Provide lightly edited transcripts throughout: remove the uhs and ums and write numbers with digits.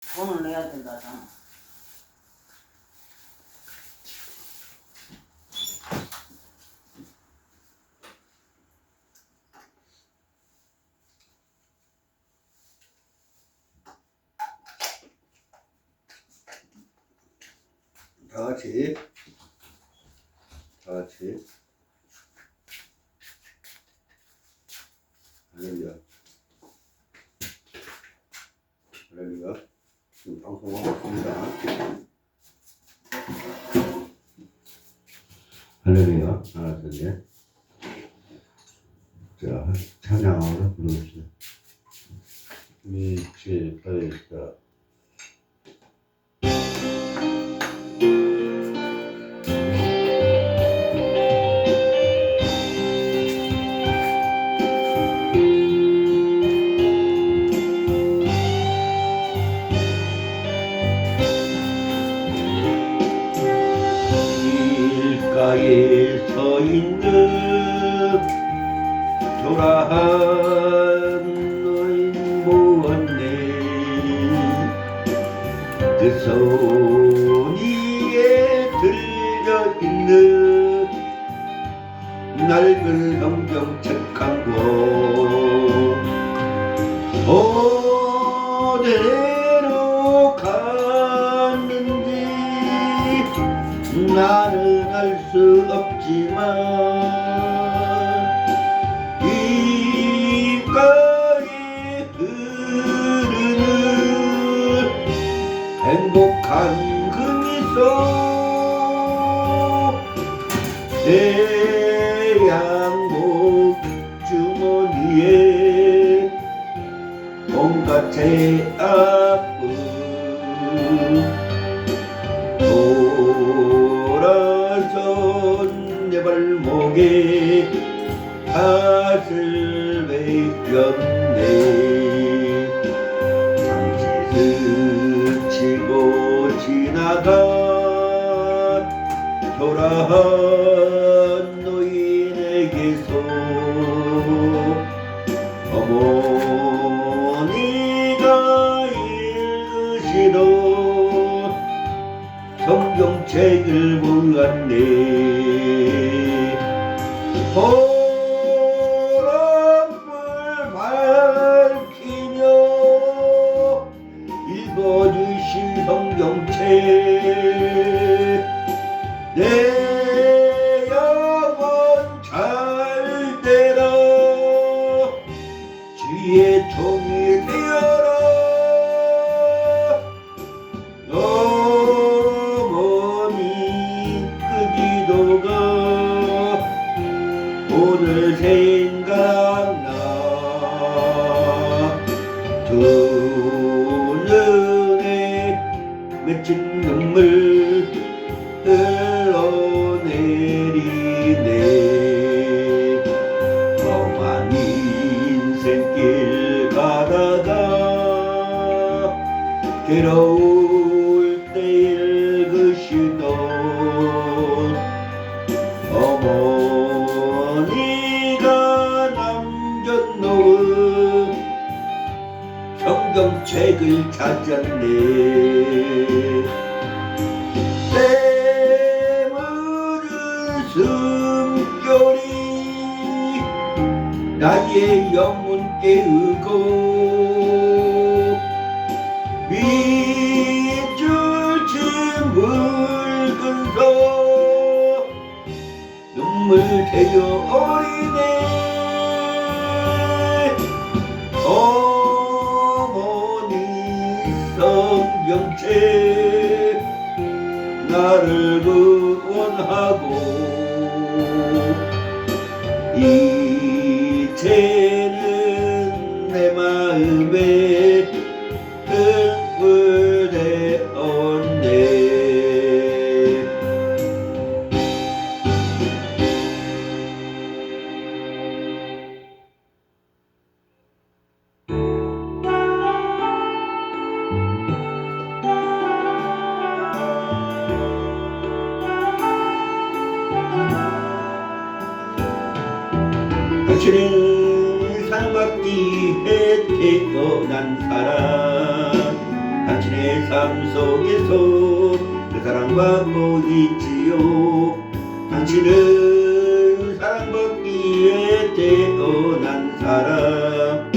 돈을 내야 된다잖아. 다 같이 할렐루야. 할렐루야. 지금 방송하고 있습니다. 할렐루야. 하나 둘 셋. 자, 찬양으로 부르시죠. 미칠 praise. 길가에 서 있는 초라한 노인 보았네. 그 손 위에 들려있는 낡은 성경책 한 권. 어디로 갔는지 나는 알 수 없지만 입가에 흐르는 행복한 그 미소, 새 양복 주머니에 온갖 제 아픔 돌아선 내 발목에 탓을 베꼈네. 잠시 스치고 지나간 초라한 노인에게서 어머니가 읽으시던 성경책을 보았네. 보랏불 밝히며 읽어주신 성경책, 내 영혼 잘 되라, 주의 종이 되어라. 오늘 생각나. 두 눈에 맺힌 눈물 흘러내리네. 험한 인생길 가다가 괴로울 때 읽으시던 어머니가 남겨놓은 성경책을 찾았네. 때묻은 숨결이 나의 영혼 깨우고 밑줄 친 붉은 소 눈물 되어 어리네. 어머니 성경책 나를 구원하고 이제는 내 마음에 흙물 되었네. 당신은 사랑받기 위해 태어난 사람, 당신 당신의 삶 속에서 그 사랑받고 있지요. 당신은 사랑받기에 태어난 사람.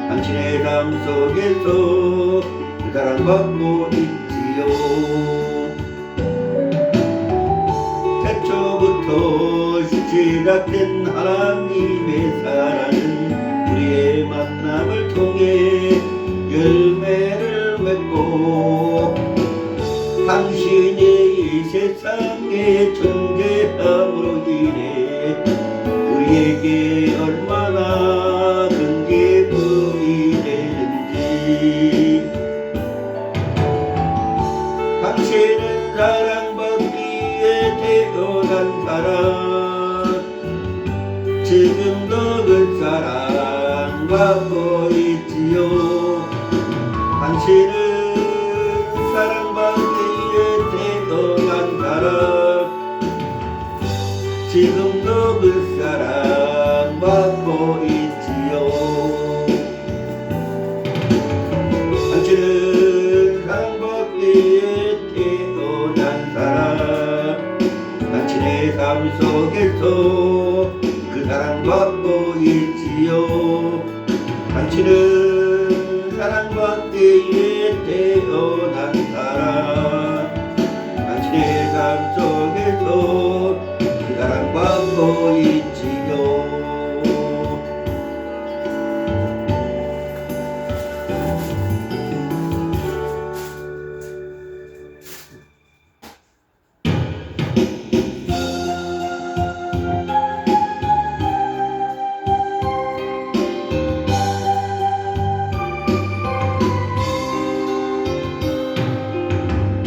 당신의 삶 속에서 그 사랑받고 있지요. 태초부터 시작된 하나님의 사랑은 우리의 만남을 통해 열매를 맺고 당신의 이 세상에 존재함으로 인해 우리에게 얼마나 큰 기쁨이 되는지. 당신은 사랑받기에 태어난 사람. 지금도 그 사랑받고 있지요. 당신은 사랑받기에 태어난 사람. 지금도 그 사랑받고 있지요. 당신은 사랑받기에 태어난 사람. 당신의 삶 속에서 그 사랑받고 있지요. 당신은 사랑받기에 태어난 사람. 당신의 삶 속에서 그 사랑받고 있지요.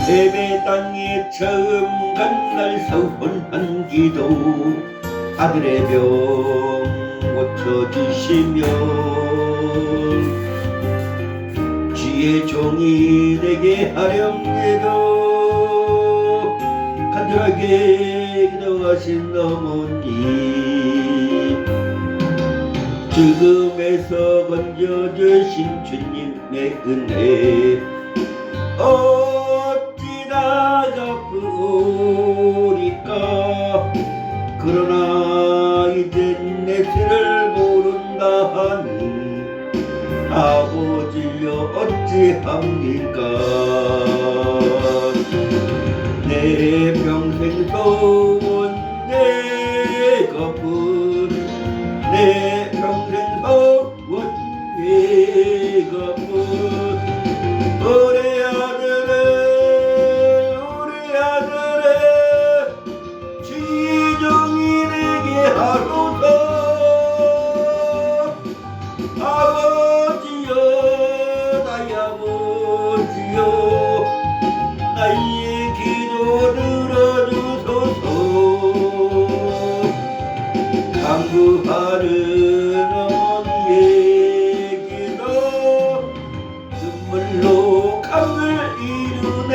예배 땅에 처음 간 날 서원한 기도. 아들의 병 고쳐주시며 주의 종이 되게 하렵니다. 간절하게 기도하신 어머니, 죽음에서 건져주신 주님의 은혜 어찌나 갚으리까. 그러나 이젠 내 죄를 모른다 하니 아버지여 어찌합니까. 내 평생 소원 내가뿐, 내 평생 소원 내가뿐. 우리 아들을 주의 종이 되게 하소서. 아버지여, 나의 아버지여, 나의 기도 들어주소서. 간구하는 어머니의 기도 눈물로 감을 이루네.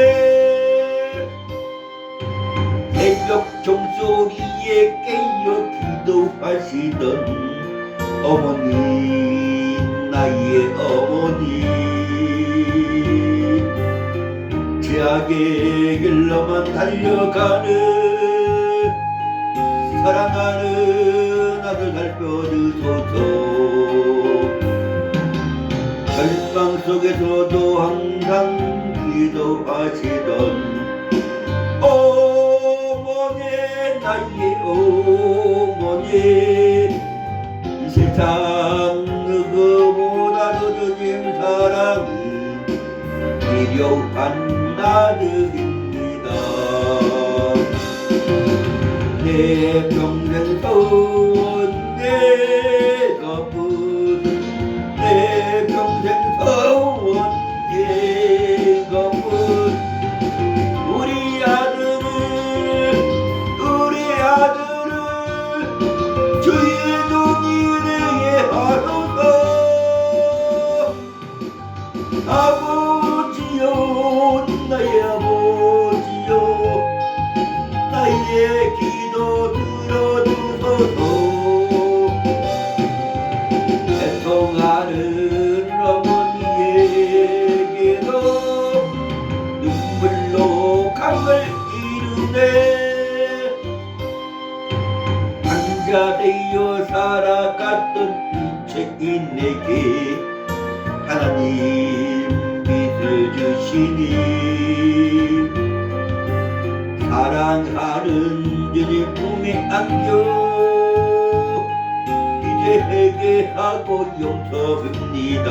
새벽 종소리에 깨어 기도하시던 어머니, 나의 어머니, 죄악의 길로만 달려가는 사랑하는 아들 살펴주소서. 절망 속에서도 항상 기도하시던 어머니, 나의 어머니, 이 세상 누구보다도 주님 사랑이 필요한 아들입니다. 내 평생 소원 내가뿐, 내 평생 소원 내가뿐. 우리 아들을 주의 종이 되게 하소서. 아버지여, 나의 아버지여, 나의 기도 들어주소서. 되어 살아갔던 인생에게 하나님 빛을 주시니 사랑하는 주님 품에 안겨 이제 회개하고 용서합니다.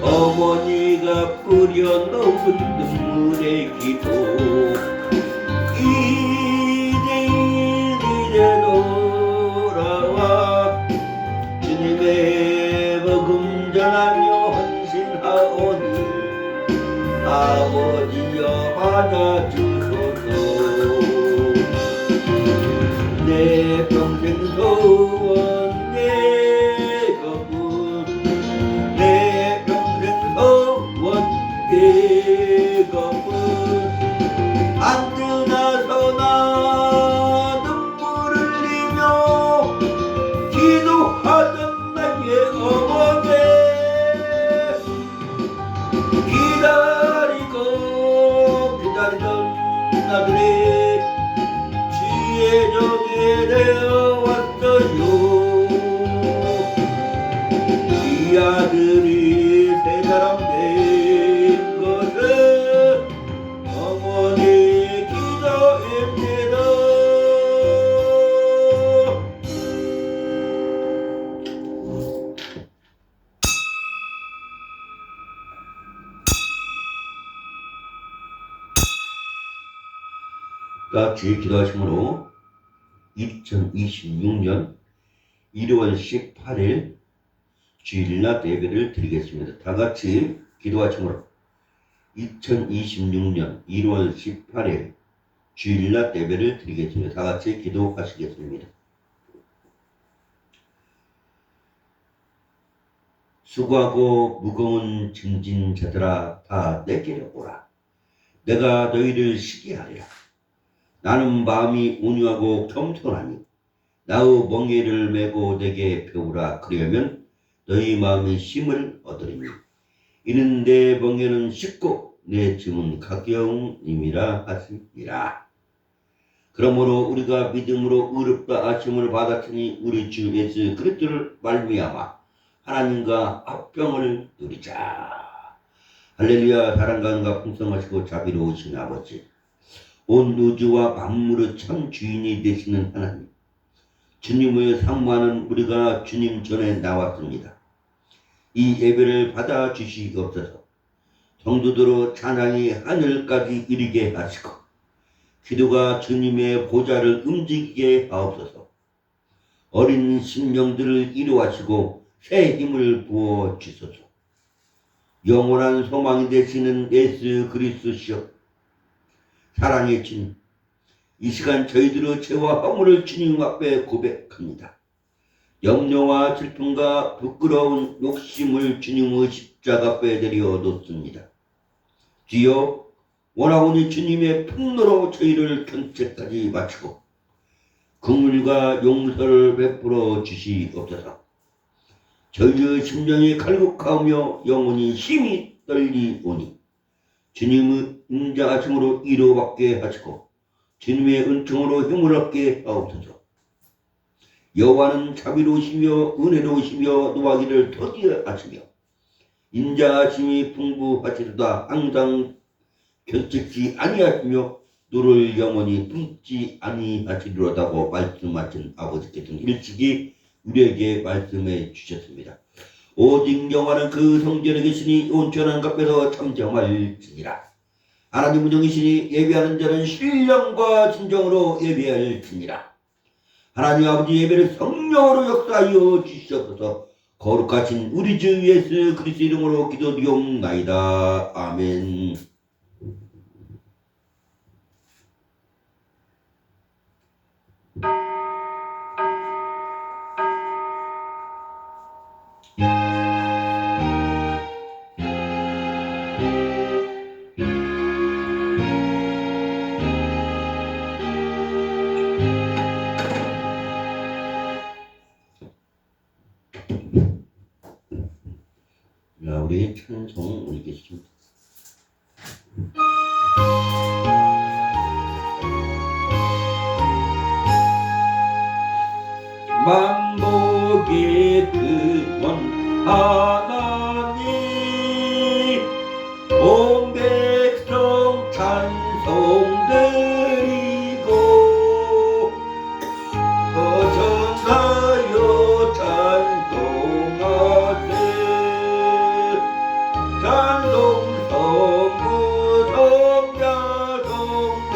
어머니가 뿌려놓은 눈물의 기도 이제 돌아와 주님의 복음 전하며 헌신하오니 아버지여 받아주소서. 내 평생 소원 내 거분 내 평생 소원 내 거분 안 떠나서 나 눈물 흘리며 기도하던 나의 어머니 기다리던 나들의 주의 종이 되어왔어요. 이 아들이 세 사람 된 것은 어머니의 기도입니다. 같이 기도하심으로 2026년 1월 18일 주일낮 예배를 드리겠습니다. 다 같이 기도하심으로 2026년 1월 18일 주일낮 예배를 드리겠습니다. 다 같이 기도하시겠습니다. 수고하고 무거운 짐진 자들아 다 내게로 오라. 내가 너희를 쉬게 하리라. 나는 마음이 온유하고 겸손하니 나의 멍에를 메고 내게 배우라. 그러면 너희 마음의 힘을 얻으리니 이는 내 멍에는 쉽고 내 짐은 가벼움이라 하시니라. 그러므로 우리가 믿음으로 의롭다 하심을 받았으니 우리 주 예수 그리스도를 말미암아 하나님과 합병을 누리자. 할렐루야. 사랑과 은가 풍성하시고 자비로우신 아버지, 온 우주와 만물의 참 주인이 되시는 하나님, 주님을 사모하는 우리가 주님 전에 나왔습니다. 이 예배를 받아 주시옵소서. 성도들의 찬양이 하늘까지 이르게 하시고 기도가 주님의 보좌를 움직이게 하옵소서. 어린 심령들을 이루하시고 새 힘을 부어 주소서. 영원한 소망이 되시는 예수 그리스도시여, 사랑의 주님, 이 시간 저희들의 죄와 허물을 주님 앞에 고백합니다. 염려와 슬픔과 부끄러운 욕심을 주님의 십자가 앞에 내려 놓습니다. 주여, 원하오니 주님의 분노로 저희를 견책까지 마치고 긍휼과 용서를 베풀어 주시옵소서. 저희의 심령이 갈급하며 영혼이 힘이 떨리오니 주님의 인자하심으로 위로받게 하시고 주님의 은총으로 힘을 얻게 하옵소서. 여호와는 자비로우시며 은혜로우시며 노하기를 더디어 하시며 인자하심이 풍부하시도다. 항상 견책지 아니하시며 너를 영원히 품지 아니하시리로다고 말씀하신 아버지께서는 일찍이 우리에게 말씀해 주셨습니다. 오직 영원한 그 성전에 계시니 온전한 값에서 참정할지니라. 하나님은 영이시니 예배하는 자는 신령과 진정으로 예배할지니라. 하나님 아버지, 예배를 성령으로 역사하여 주시옵소서. 거룩하신 우리 주 예수 그리스도 이름으로 기도드리옵나이다. 아멘. 자, 우리 찬송 올리겠습니다. 만복의 근원 하나님 온 백성 찬송 드리고 거전하여 찬송하세 찬송 성부 성자 성령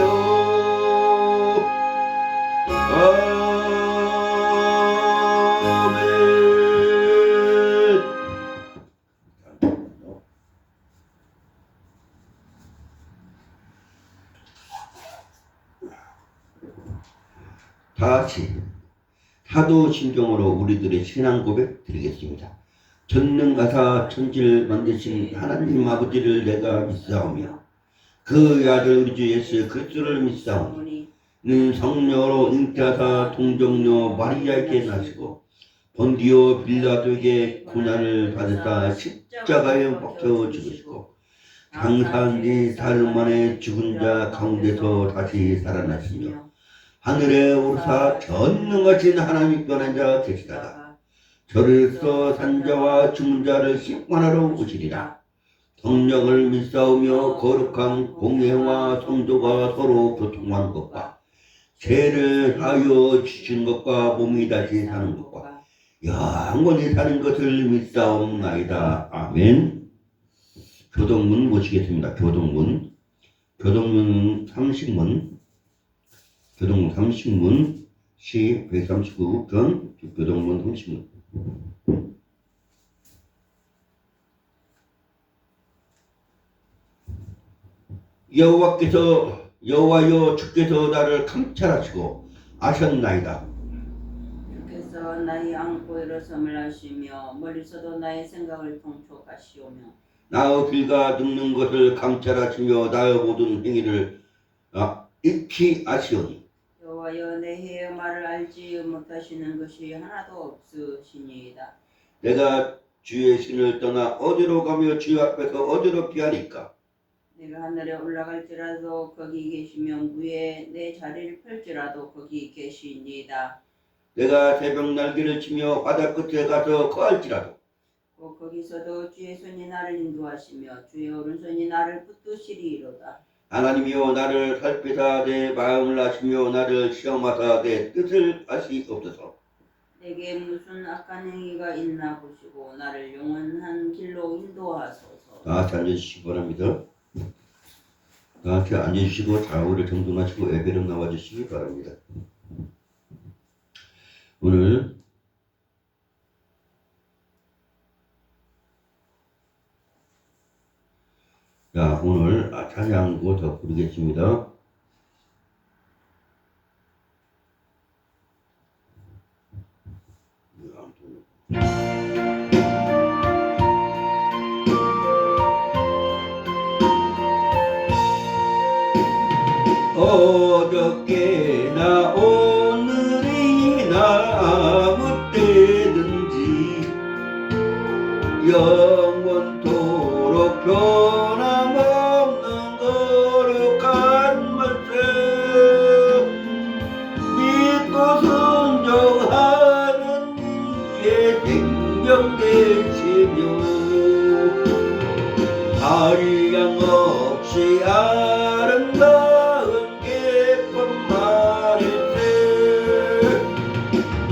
다같이 사도신경으로 우리들의 신앙 고백 드리겠습니다. 전능가사 천지를 만드신 하나님 아버지를 내가 믿사오며 그 아들 우리 주 예수 그리스도를 믿사오니 는 성령으로 잉태하사 동정녀 마리아에게 나시고 본디오 빌라도에게 고난을 받으사 십자가에 박혀 죽으시고 장사한 지 사흘 만에 죽은 자 가운데서 다시 살아나시며 하늘에 오르사 전능하신 하나님 변한 자 계시다가 저를서 산자와 죽은 자를 심판하러 오시리라. 성령을 믿사오며 거룩한 공회와 성도가 서로 교통하는 것과 죄를 하여 주신 것과 몸이 다시 사는 것과 영원히 사는 것을 믿사옵나이다. 아멘. 교동문 모시겠습니다. 교동문 30문 교동문 30문 시 139편 교동문 30문 여호와여 주께서 나를 감찰하시고 아셨나이다. 주께서 나의 안고 일어섬을 아시며 멀리서도 나의 생각을 통촉하시오며 나의 길과 늙는 것을 감찰하시며 나의 모든 행위를 익히 아시오니 여호와여 내 해의 말을 알지 못하시는 것이 하나도 없으시니이다. 내가 주의 신을 떠나 어디로 가며 주 앞에서 어디로 피하리까? 내가 하늘에 올라갈지라도 거기 계시며 무에 내 자리를 펼지라도 거기 계시니이다. 내가 새벽 날개를 치며 바다 끝에 가서 거할지라도 곧 거기서도 주의 손이 나를 인도하시며 주의 오른손이 나를 붙드시리이로다. 하나님이여 나를 살피사 내 마음을 아시며 나를 시험하사 내 뜻을 아시옵소서. 내게 무슨 악한 행위가 있나 보시고 나를 영원한 길로 인도하소서. 다 같이 앉아주시기 바랍니다. 다 같이 앉아주시고 좌우를 정돈하시고 예배로 나와주시기 바랍니다. 오늘 찬양도 더 부르겠습니다. 어저께나 오늘이나 아무 때든지 영원토록 변함없는 거룩한 말씀 믿고 순종하는 이의 생명 되시며 한량없이 아름다운 기쁜 말일세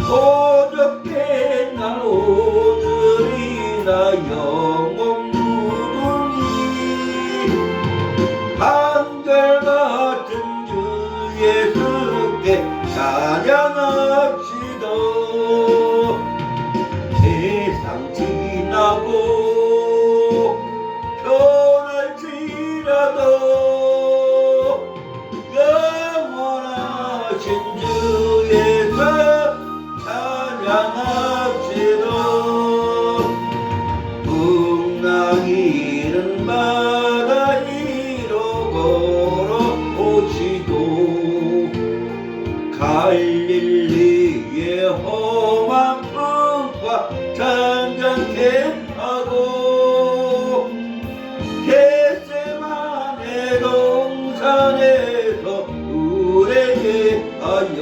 어저께나 오늘이나 영원 무궁히 한결같은 주 예수께 찬양합시다. 세상 지나고 변할지라도 영원하신 주 예수 찬양합시다. 풍랑이는 바다 위로 걸어오시고 갈릴리의 험한 풍파 잔잔케 하고 겟세마네 동산에서 우레게 하여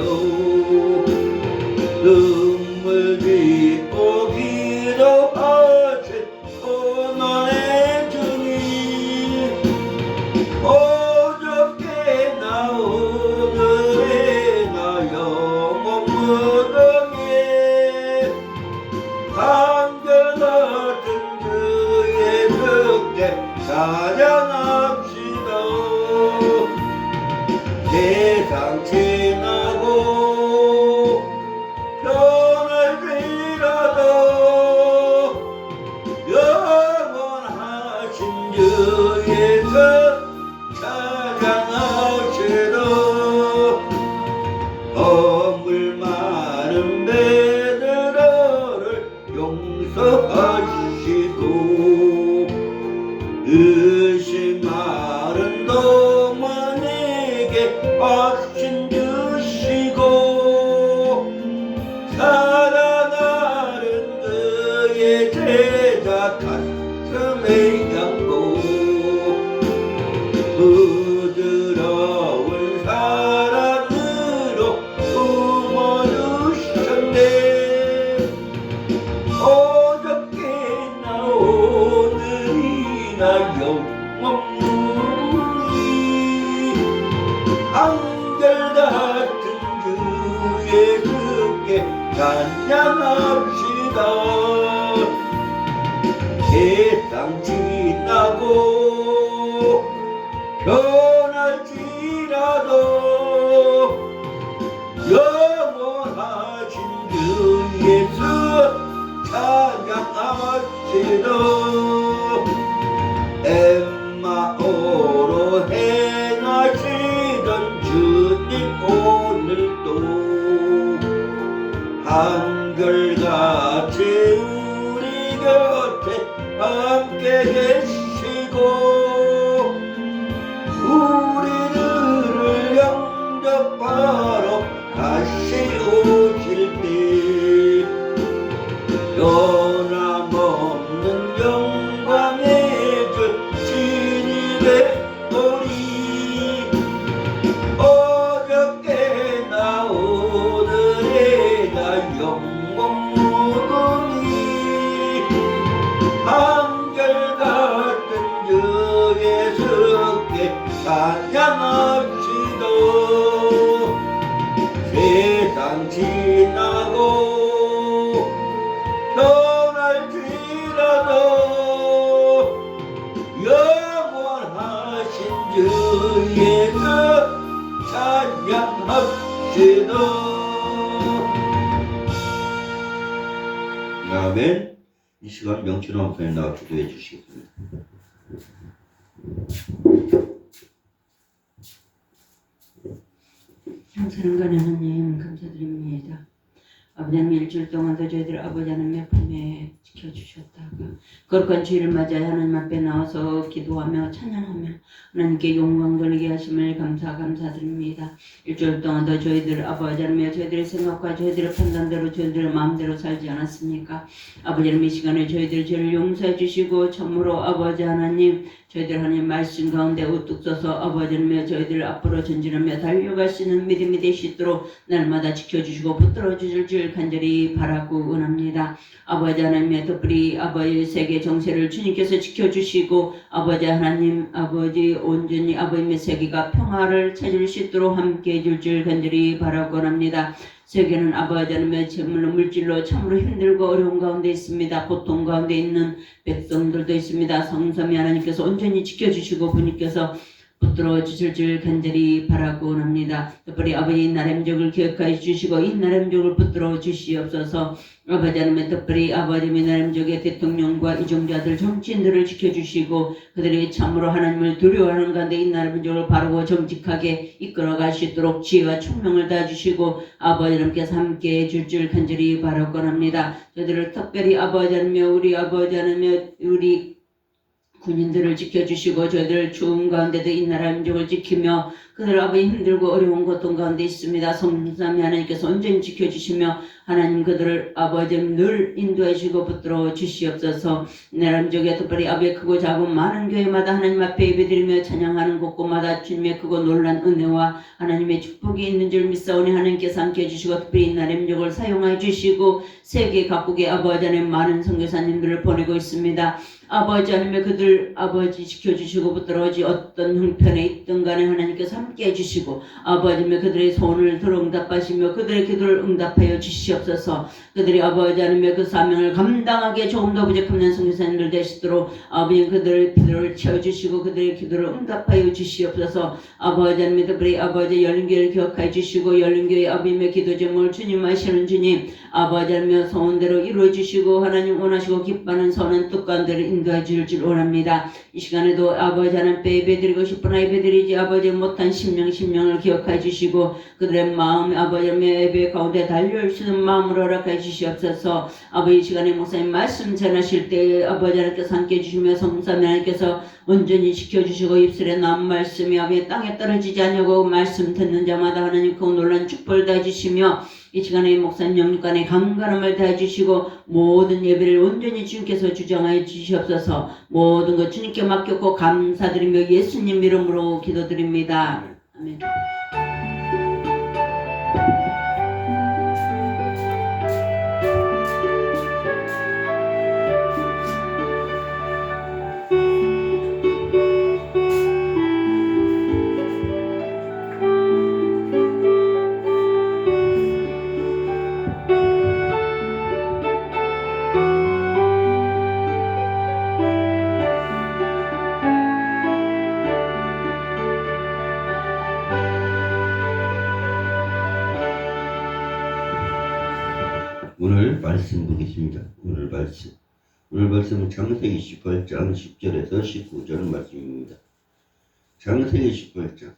찬양합시다. 세상 지나고 변할지라도 영원하신 주에서 찬양하시다. 허물 많은 베드로를 용서하시고 의심 많은 도만에게 확신 주시고 살아나는 그의 제자 가슴에 안고 부드러운 사랑으로 품어주셨네. 어저께나 오늘이나 영원히 한결같은 주의 주께 찬양합시다. 세상 지나고 변할지라도 영원하신 주 예수 찬양합시다. 엠마오로 행하시던 주님 오늘도 한결같이 우리 곁에 함께 계시고 우리들을 영접하러 다시 오실 때 변함없는 영광의 주 진입했더니 어저께나 오늘이나 영원무궁히 한결같은 주 예수께 찬양합시다. 세상 지나고 변할지라도 영원하신 주 예수 찬양합시다. 아멘. 이 시간 명철 한편에 나와 기도해 주시겠습니다. 사랑하는 하나님 감사드립니다. 아버지 하나님 일주일 동안도 저희들 아버지 하나님 품에 지켜주셨다가 거룩한 주일을 맞이하여 하나님 앞에 나와서 기도하며 찬양하며 하나님께 영광 돌리게 하심을 감사드립니다. 일주일 동안도 저희들 아버지 하나님 저희들의 생각과 저희들의 판단대로 저희들의 마음대로 살지 않았습니까? 아버지 하나님 이 시간에 저희들 죄를 용서해 주시고 참으로 아버지 하나님 저희들 하나님 말씀 가운데 우뚝 서서 아버지 하나님 저희들 앞으로 전진하며 달려가시는 믿음이 되시도록 날마다 지켜주시고 붙들어 주실 줄 간절히 바라고 원합니다. 아버지 하나님의 특별히 아버지 세계 정세를 주님께서 지켜주시고 아버지 하나님 아버지 온전히 아버님의 세계가 평화를 찾을 수 있도록 함께 해줄 줄 간절히 바라고 원합니다. 세계는 아버지 하나님의 재물로 물질로 참으로 힘들고 어려운 가운데 있습니다. 고통 가운데 있는 백성들도 있습니다. 성삼위 하나님께서 온전히 지켜주시고 부님께서 붙들어 주실 줄 간절히 바라고 원합니다. 특별히 아버지 이 나라의 민족을 기억하여 주시고 이 나라의 민족을 붙들어 주시옵소서. 아버지 하나님 특별히 아버지 이 나라의 민족의 대통령과 이종자들 정치인들을 지켜주시고 그들이 참으로 하나님을 두려워하는 가운데 이 나라의 민족을 바르고 정직하게 이끌어 갈 수 있도록 지혜와 총명을 다주시고 아버지 하나님께서 함께 해줄 줄 간절히 바라고 합니다. 저들을 특별히 아버지 하나님 우리 아버지 하나님 우리 군인들을 지켜주시고 저희들 추운 가운데도 이 나라 민족을 지키며 그들 아버지 힘들고 어려운 고통 가운데 있습니다. 성삼위 하나님께서 온전히 지켜주시며 하나님 그들을 아버지 늘 인도해 주시고 붙들어 주시옵소서. 나라 민족에 특별히 아버지 크고 작은 많은 교회마다 하나님 앞에 예배드리며 찬양하는 곳곳마다 주님의 크고 놀란 은혜와 하나님의 축복이 있는 줄 믿사오니 하나님께서 함께 해주시고 특별히 이 나라 민족을 사용하여 주시고 세계 각국의 아버지 하나님 많은 선교사님들을 보내고 있습니다. 아버지 하나님의 그들 아버지 지켜주시고 붙들어지 어떤 형편에 있든 간에 하나님께서 함께 해주시고 아버지 하나님의 그들의 소원을 들어 응답하시며 그들의 기도를 응답하여 주시옵소서. 그들이 아버지 하나님의 그 사명을 감당하기에 조금 더 부족한 성교사님들 되시도록 아버지 그들의 기도를 채워주시고 그들의 기도를 응답하여 주시옵소서. 아버지 하나님 그들의 아버지 열린교회를 기억하여 주시고 열린교회 아버님의 기도 제목을 주님 하시는 주님 아버지 하나님 소원대로 이루어 주시고 하나님 원하시고 기뻐하는 선한 뜻 가운데를 인도해 줄 원합니다. 이 시간에도 아버지 하나님 예배드리고 싶으나 예배드리지 아버지 못한 심령을 기억하여 주시고 그들의 마음 아버지 하나님의 예배 가운데 달려올 수 있는 마음으로 허락하여 주시옵소서. 아버지 이 시간에 목사님 말씀 전하실 때 아버지 하나님께서 함께 해주시며 성삼위 하나님께서 온전히 지켜주시고 입술에 나온 말씀이 아버지 땅에 떨어지지 않냐고 말씀 듣는 자마다 하나님 그 놀란 축복을 다해주시며 이 시간에 목사님 영육간에 강건함을 다해주시고 모든 예배를 온전히 주님께서 주장하여 주시옵소서. 모든 것 주님께 맡겼고 감사드리며 예수님 이름으로 기도드립니다. 아멘. 오늘 말씀 보겠습니다. 오늘 말씀은 창세기 18장 10절에서 19절 말씀입니다. 창세기 18장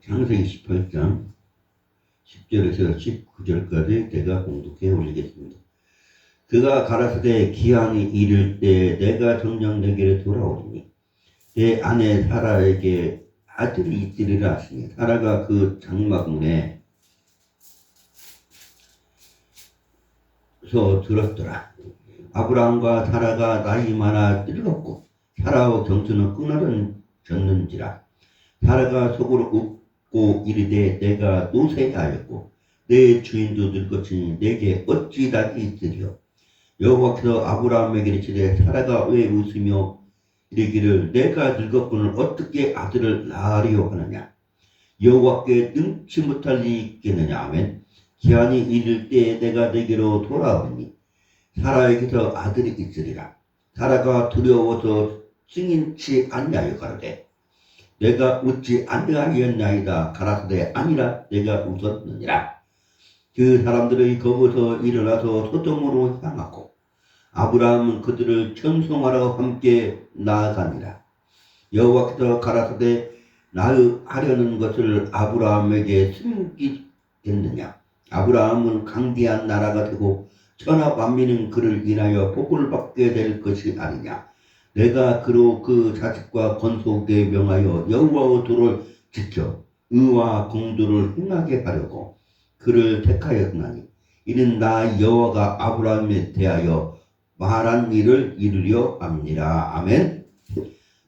창세기 18장 10절에서 19절까지 내가 공독해 올리겠습니다. 그가 가라사대 기한이 이를 때 내가 정녕 내게로 돌아오리니 내 아내 사라에게 아들이 있으리라 하시니 사라가 그 장막문에서 들었더라. 아브라함과 사라가 나이 많아 늙었고 사라와 경수는 끊어졌는지라. 사라가 속으로 웃고 이르되 내가 노쇠하였고 내 주인도 늙었으니 내게 어찌 낙이 있으리요. 여호와께서 아브라함에게 이르시되 사라가 왜 웃으며 이르기를 내가 늙었거늘 어떻게 아들을 낳으리요 하느냐. 여호와께 능치 못할 일이 있겠느냐. 아멘. 기한이 이를 때에 내가 내게로 돌아오니 사라에게서 아들이 있으리라. 사라가 두려워서 승인치 않냐여 가로되 내가 웃지 아니하였나이다 가라사대 아니라 내가 웃었느니라. 그 사람들의 거기서 일어나서 소돔으로 향하고 아브라함은 그들을 천송하러 함께 나아가니라. 여호와께서 가라사대 나으하려는 것을 아브라함에게 숨기겠느냐. 아브라함은 강대한 나라가 되고 천하 만민은 그를 인하여 복을 받게 될 것이 아니냐. 내가 그로 그 자식과 건속에 명하여 여호와의 도를 지켜 의와 공도를 행하게 하려고 그를 택하였나니 이는 나 여호와가 아브라함에 대하여 말한 일을 이루려 합니다. 아멘.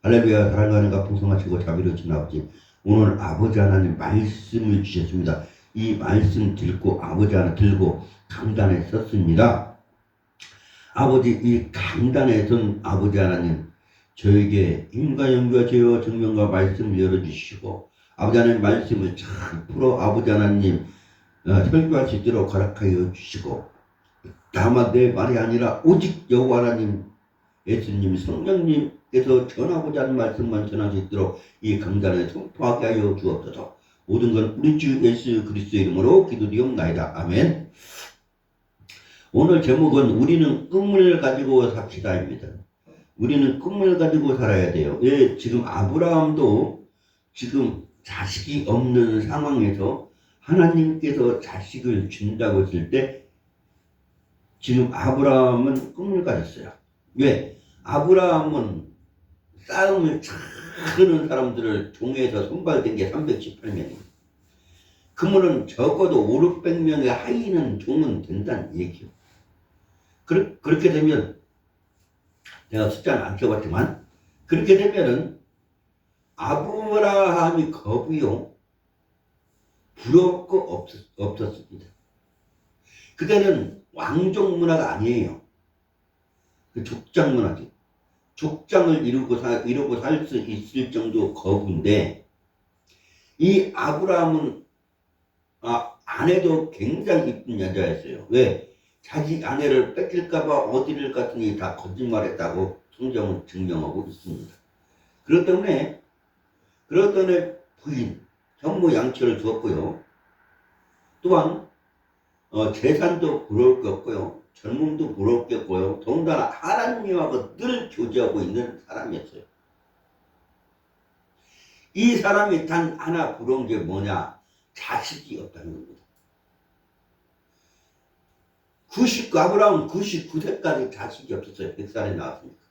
할렐루야. 사랑하는 가 풍성하시고 자비로우신 아버지, 오늘 아버지 하나님 말씀을 주셨습니다. 이 말씀 들고 아버지 하나 들고 강단에 섰습니다. 아버지, 이 강단에 선 아버지 하나님 저에게 힘과 영과 죄와 정명과 말씀을 열어주시고 아버지 하나님 말씀을 잘 풀어 아버지 하나님 설교할 수 있도록 허락하여 주시고 다만 내 말이 아니라 오직 여호와 하나님 예수님 성령님께서 전하고자 하는 말씀만 전할 수 있도록 이 강단에 선포하게 하여 주옵소서. 모든 건 우리 주 예수 그리스도 이름으로 기도드리옵나이다. 아멘. 오늘 제목은 우리는 꿈을 가지고 삽시다입니다. 우리는 꿈을 가지고 살아야 돼요. 왜 지금 아브라함도 지금 자식이 없는 상황에서 하나님께서 자식을 준다고 했을 때 지금 아브라함은 꿈을 가졌어요. 왜? 아브라함은 싸움을 잘 하는 사람들을 종에서 선발된 게 318명이에요. 그러면 적어도 500~600명의 하인은 종은 된다는 얘기예요. 그렇게 되면 내가 숫자는 안 써봤지만 그렇게 되면은 아브라함이 거부요. 부러울 거 없었습니다. 그때는 왕족 문화가 아니에요. 그 족장 문화지. 족장을 이루고 살 수 있을 정도 거부인데, 이 아브라함은 아내도 굉장히 이쁜 여자였어요. 왜? 자기 아내를 뺏길까봐 어디를 갔더니 다 거짓말했다고 성경은 증명하고 있습니다. 그렇기 때문에 부인, 현모 양처를 주었고요. 또한 재산도 부러울 게 없고요. 젊음도 부러울 게 없고요. 더군다나 하나님하고 늘 교제하고 있는 사람이었어요. 이 사람이 단 하나 부러운 게 뭐냐? 자식이 없다는 겁니다. 아브라함은 99세까지 자식이 없었어요. 100살에 나왔으니까.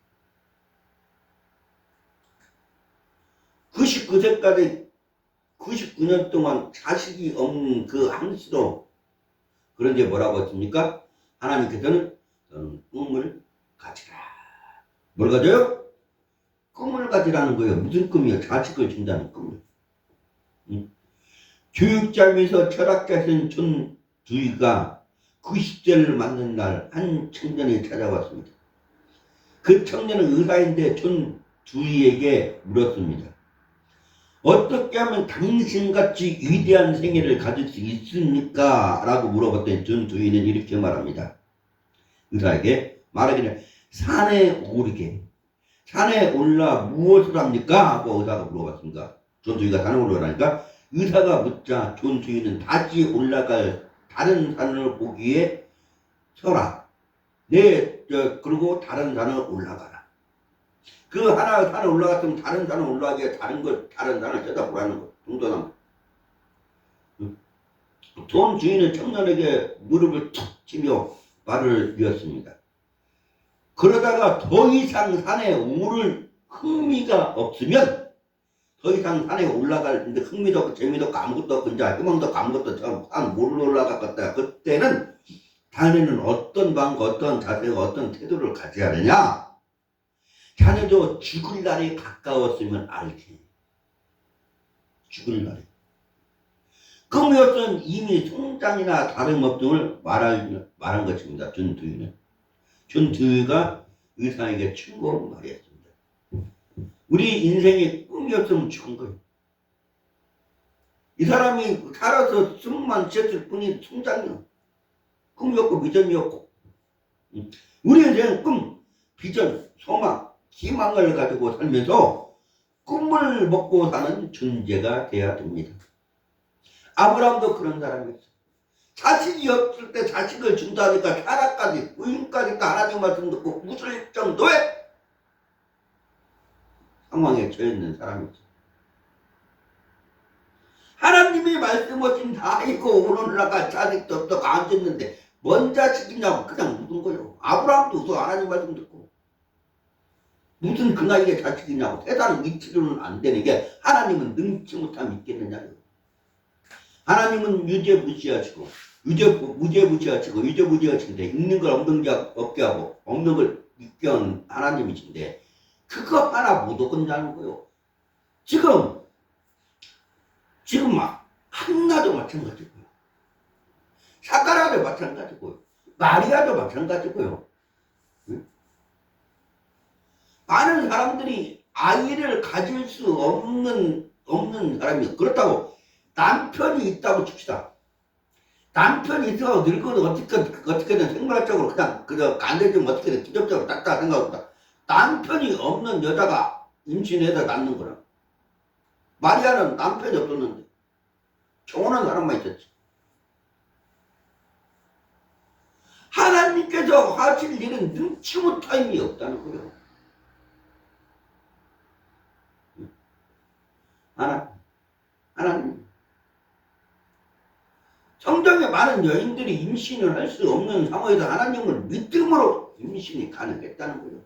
99세까지 99년 동안 자식이 없는 그 한시도, 그런데 뭐라고 했습니까? 하나님께서는 꿈을 가지라. 뭘 가져요? 꿈을 가지라는 거예요. 무슨 꿈이요? 자식을 준다는 꿈을. 교육자면서 철학자신 존 두이가 90세를 맞는 날 한 청년이 찾아왔습니다. 그 청년은 의사인데 존 두이에게 물었습니다. 어떻게 하면 당신같이 위대한 생애를 가질 수 있습니까? 라고 물어봤더니 존 두이는 이렇게 말합니다. 의사에게 말하기를 산에 오르게. 산에 올라 무엇을 합니까? 하고 의사가 물어봤습니다. 존 두이가 산에 올라가니까 의사가 묻자 존 두이는 다시 올라갈 다른 산을 보기에 서라. 그리고 다른 산을 올라가라. 그 하나 산에 올라갔으면 다른 산에 올라가기에 다른 산을 쳐다보라는 거. 동전함. 존 주인은 청년에게 무릎을 툭 치며 말을 이었습니다. 그러다가 더 이상 산에 오를 흥미가 없으면, 더 이상 산에 올라갈 흥미도 없고 재미도 없고 아무것도 없고 이제 희망도 없고 아무것도 없고 산 못 올라갔다. 그때는 자네는 어떤 방과 어떤 자세가 어떤 태도를 가져야 하느냐? 자네도 죽을 날이 가까웠으면 알지. 죽을 날이. 그것은 이미 송장이나 다름없음을 말한 것입니다. 존 두이는. 존 두이가 의사에게 충고한 말이었습니다. 우리 인생에 꿈이 없으면 죽은 거예요. 이 사람이 살아서 숨만 쉬었을 뿐이 송장이요. 꿈이 없고 비전이 없고. 우리 인생은 꿈, 비전, 소망, 희망을 가지고 살면서 꿈을 먹고 사는 존재가 돼야 됩니다. 아브라함도 그런 사람이었어요. 자식이 없을 때 자식을 준다니까 타락까지, 부인까지 다 하나님 말씀 듣고 웃을 정도의 상황에 처해있는 사람이었어요. 하나님이 말씀하신 다 이거 오늘날까 자식도 없다고 앉았는데 뭔 자식이냐고 그냥 묻은 거예요. 아브라함도 웃어 하나님 말씀 듣고. 무슨 그 나이에 자식이냐고. 세상 위치로는 안 되는 게 하나님은 능치 못하면 있겠느냐고. 하나님은 유죄무죄하시고 유죄무죄하시는데 있는 걸 없게 하고 없는 걸 있게 하는 하나님이신데 그거 하나 못 얻었냐는 거예요. 지금 막 한나도 마찬가지고요. 사가라도 마찬가지고요. 마리아도 마찬가지고요. 많은 사람들이 아이를 가질 수 없는 사람이, 그렇다고 남편이 있다고 칩시다. 남편이 있어도 늙어도 어떻게든 생물학적으로 그냥 간대좀 어떻게든 기적적으로 딱딱 생각합니다. 남편이 없는 여자가 임신해서 낳는 거라. 마리아는 남편이 없었는데 결혼한 사람만 있었지. 하나님께서 하실 일은 눈치 못함이 없다는 거예요. 하나님. 성경에 많은 여인들이 임신을 할 수 없는 상황에서 하나님을 믿음으로 임신이 가능했다는 거예요.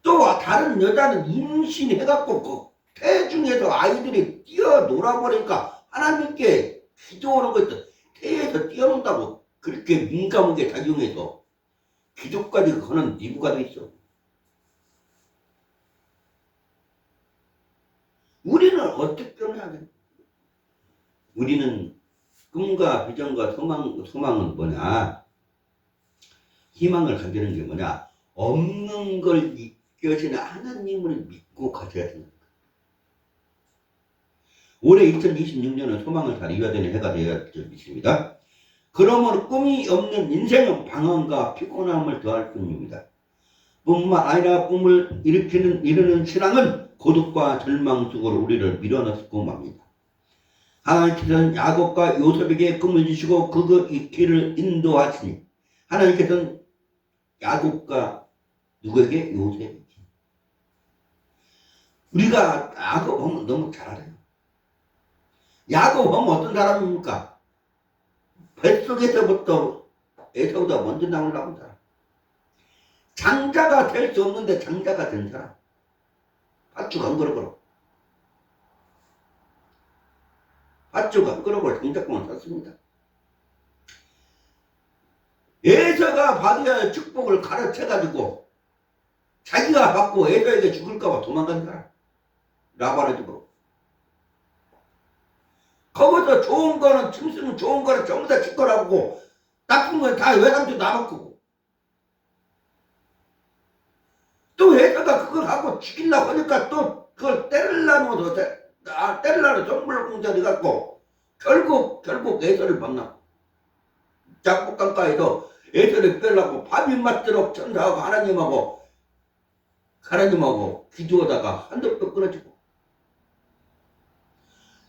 또 다른 여자는 임신해갖고 그 태 중에서 아이들이 뛰어놀아버리니까 하나님께 기도하는 것도 태에서 뛰어논다고 그렇게 민감하게 작용해서 기도까지 거는 니부가 돼 있어. 우리는 어떻게 해야 돼? 우리는 꿈과 비전과 소망은 뭐냐? 희망을 가지는 게 뭐냐? 없는 걸 이겨지는 하나님을 믿고 가져야 된다. 올해 2026년은 소망을 잘 이뤄야 되는 해가 되어야 될 믿습니다. 그러므로 꿈이 없는 인생은 방황과 피곤함을 더할 뿐입니다. 뿐만 아니라 꿈을 이루는 신앙은 고독과 절망 속으로 우리를 밀어넣고 맙니다. 하나님께서는 야곱과 요셉에게 꿈을 주시고 그 길을 인도하시니 하나님께서는 야곱과 누구에게? 요셉에게. 우리가 야곱 보면 너무 잘 알아요. 야곱 보면 어떤 사람입니까? 뱃속에서부터 에서보다 먼저 나오려고 사람. 장자가 될 수 없는데 장자가 된 사람. 밧줄 안 걸어버려. 밧줄 안 걸어버려. 장자권을 샀습니다. 에서가 받아야 할 축복을 가르쳐가지고 자기가 받고 에서에게 죽을까봐 도망간 사람. 라반의 집으로. 거기서 좋은 거는 짐승은 좋은 거는 전부 다 지거라고 나쁜 건 다 외삼촌 나먹고 또 에서가 그걸 하고 죽이려고 하니까 또 그걸 때리려고 정물 공작이 갖고 결국 에서를 만나. 작곡강가에서 에서를 빼려고 밤이 맞도록 천사하고 하나님하고 기도하다가 한덥도 끊어지고.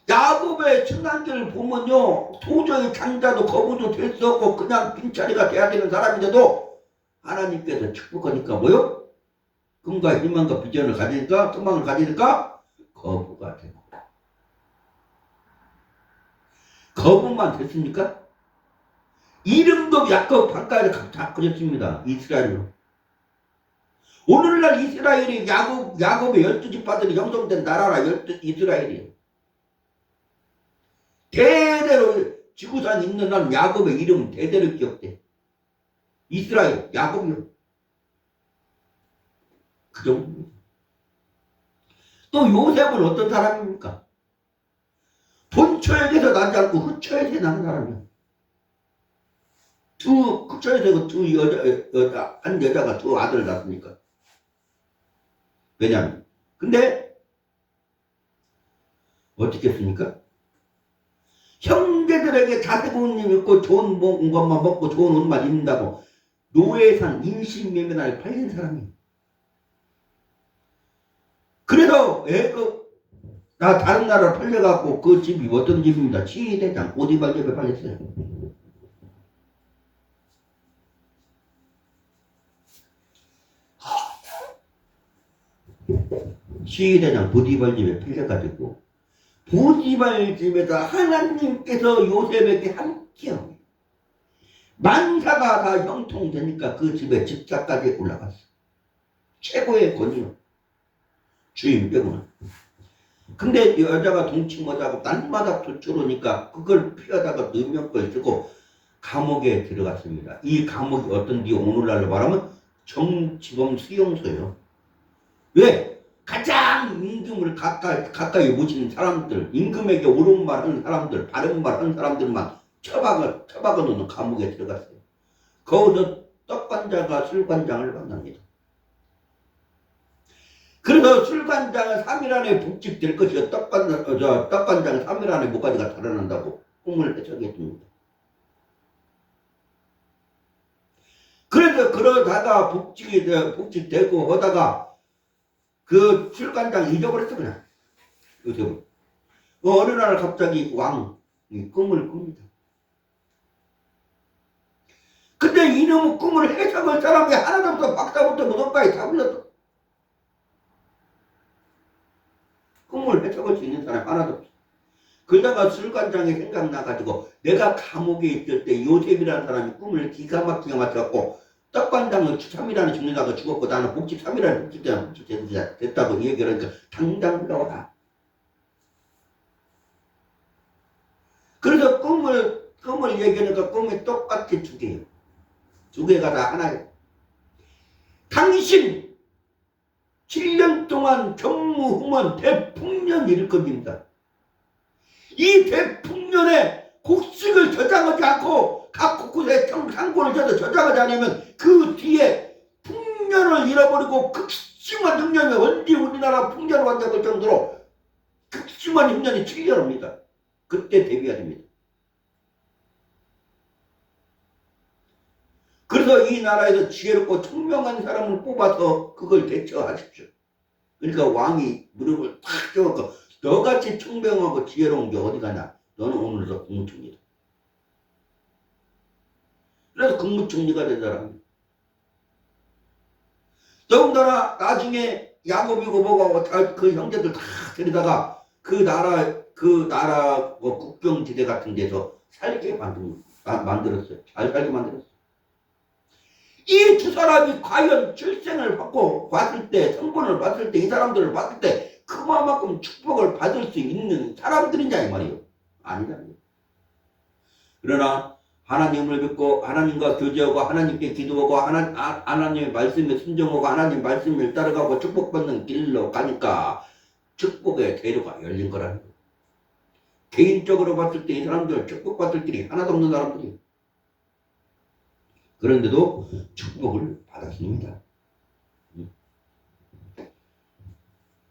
야곱의 신앙기를 보면요, 도저히 장자도 거부도 될 수 없고 그냥 빈자리가 돼야 되는 사람인데도 하나님께서 축복하니까 뭐요? 꿈과 희망과 비전을 가지니까, 소망을 가지니까 거부가 되고. 거부만 됐습니까? 이름도 야곱 방가에 다 그렸습니다. 이스라엘로. 오늘날 이스라엘이 야곱의 12지파들이 형성된 나라라. 이스라엘이에요. 대대로 지구상에 있는 한 야곱의 이름은 대대로 기억돼. 이스라엘, 야곱이요. 그 정도입니다. 또 요셉은 어떤 사람입니까? 본처에게서 나지 않고 흑처에서 나는 사람이에요. 흑처에서 한 여자가 두 아들을 낳았으니까. 왜냐하면. 근데 어떻게 했습니까? 형제들에게 자세고님 있고 좋은 것만 먹고 좋은 옷만 입는다고 노예상 인신매매날 팔린 사람이에요. 그래서 나 다른 나라로 팔려갖고 그 집이 어떤 집입니다. 시대장 보디발 집에 팔렸어요. 시대장 보디발 집에 팔려가지고 보디발 집에다 하나님께서 요셉에게 함께하고 만사가 다 형통되니까 그 집에 집사까지 올라갔어. 최고의 권위요. 주인 빼고는. 근데 여자가 동침하다고 날마다 쫓아오니까 그걸 피하다가 누명걸 쓰고 감옥에 들어갔습니다. 이 감옥이 어떤지 오늘날로 말하면 정치범 수용소예요. 왜? 가장 임금을 가까이 모시는 사람들, 임금에게 옳은 말 하는 사람들, 바른 말 하는 사람들만 처박아 놓는 감옥에 들어갔어요. 거기서 떡관자가 술관장을 만납니다. 그래서 술관장은 3일 안에 복직될 것이요. 떡관장은 3일 안에 모가지가 달아난다고 꿈을 해석했습니다. 그래서 그러다가 복직되고 하다가 그 술관장 잊어버렸어 그냥. 요셉은. 어느 날 갑자기 왕이 꿈을 꿉니다. 근데 이놈의 꿈을 해석할 사람이 하나도 없어. 박사부터 무덤까지 다 불렀어. 꿈을 해석할 수 있는 사람 하나도 없어. 그러다가 술관장이 생각나가지고 내가 감옥에 있을 때 요셉이라는 사람이 꿈을 기가 막히게 맞춰갖고 떡관장은 3일 안에 죽는다고 죽었고 나는 복직 3일 안에 복직됐다고 얘기를 하니까 당장 올라와라. 그래서 꿈을 얘기하니까 꿈이 똑같이 두 개예요. 두 개가 다 하나예요. 당신 7년 동안 전무후무한 대풍년이 일 겁니다. 이 대풍년에 곡식을 저장하지 않고 각 곳곳에 상권을 저장하지 않으면 그 뒤에 풍년을 잃어버리고 극심한 흉년이 언제 우리나라 풍년 완작을 정도로 극심한 흉년이 7년 옵니다. 그때 대비해야 됩니다. 그래서 이 나라에서 지혜롭고 총명한 사람을 뽑아서 그걸 대처하십시오. 그러니까 왕이 무릎을 탁 껴갖고 너같이 총명하고 지혜로운 게 어디 가냐? 너는 오늘부터 국무총리다. 그래서 국무총리가 된 사람이에요. 더군다나 나중에 야곱이고 뭐고 그 형제들 다 데리다가 그 나라 국경지대 같은 데서 살게 만들었어요. 잘 살게 만들었어요. 이 두 사람이 과연 출생을 받고 봤을 때, 성분을 봤을 때, 이 사람들을 봤을 때 그만큼 축복을 받을 수 있는 사람들이냐 이 말이에요. 아니잖아요. 그러나 하나님을 믿고 하나님과 교제하고 하나님께 기도하고 하나님의 말씀에 순종하고 하나님 말씀을 따라가고 축복받는 길로 가니까 축복의 대로가 열린 거라는 거예요. 개인적으로 봤을 때 이 사람들 축복받을 길이 하나도 없는 사람들이에요. 그런데도 축복을 받았습니다.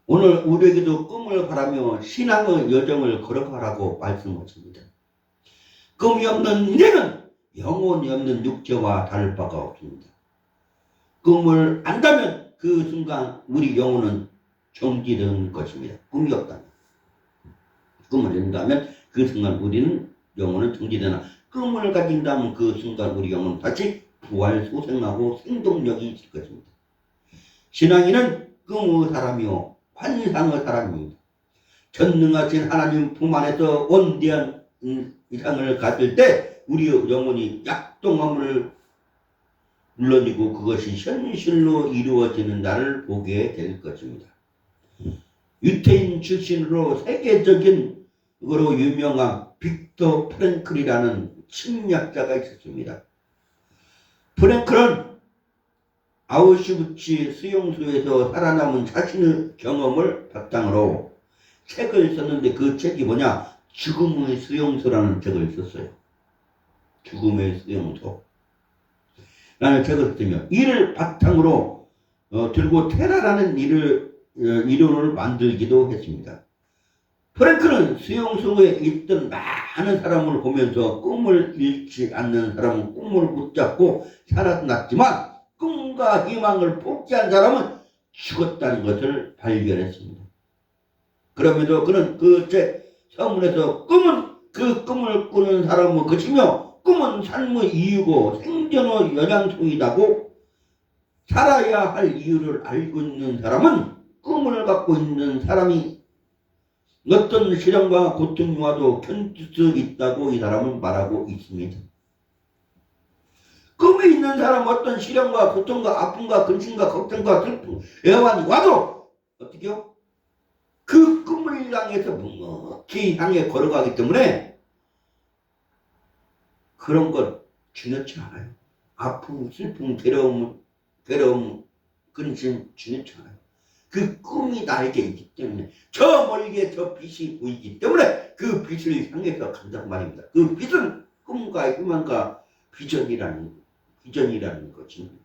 오늘 우리에게도 꿈을 바라며 신앙의 여정을 걸어가라고 말씀하십니다. 꿈이 없는 인생은 영혼이 없는 육체와 다를 바가 없습니다. 꿈을 안다면 그 순간 우리 영혼은 정지되는 것입니다. 꿈이 없다면. 꿈을 안다면 그 순간 우리는 영혼은 정지되나 꿈을 가진다면 그 순간 우리 영혼은 다시 부활 소생하고 생동력이 있을 것입니다. 신앙인은 꿈의 사람이요 환상의 사람입니다. 전능하신 하나님 품 안에서 원대한 이상을 가질 때 우리의 영혼이 약동함을 물론이고 그것이 현실로 이루어지는 날을 보게 될 것입니다. 유태인 출신으로 세계적인 으로 유명한 빅터 프랭클이라는 침략자가 있었습니다. 프랭클은 아우슈비츠 수용소에서 살아남은 자신의 경험을 바탕으로 책을 썼는데 그 책이 뭐냐? 죽음의 수용소라는 책을 썼어요. 죽음의 수용소. 라는 책을 쓰며 이를 바탕으로 들고 테라라는 이론을 만들기도 했습니다. 프랭클은 수용소에 있던 많은 사람을 보면서 꿈을 잃지 않는 사람은 꿈을 붙잡고 살아났지만 꿈과 희망을 포기한 사람은 죽었다는 것을 발견했습니다. 그러면서 그는 그 책 서문에서 꿈은 그 꿈을 꾸는 사람의 것이며 꿈은 삶의 이유고 생존의 연양소이다고 살아야 할 이유를 알고 있는 사람은 꿈을 갖고 있는 사람이 어떤 시련과 고통이 와도 견딜 수 있다고 이 사람은 말하고 있습니다. 꿈이 있는 사람은 어떤 시련과 고통과 아픔과 근심과 걱정과 슬픔, 애환이 와도 어떻게요? 그 꿈을 향해서 묵묵히 향해 걸어가기 때문에 그런 것 중요치 않아요. 아픔, 슬픔, 괴로움, 근심 중요치 않아요. 그 꿈이 나에게 있기 때문에 저 멀리에 저 빛이 보이기 때문에 그 빛을 향해서 간단 말입니다. 그 빛은 꿈과 희망과 비전이라는 것입니다.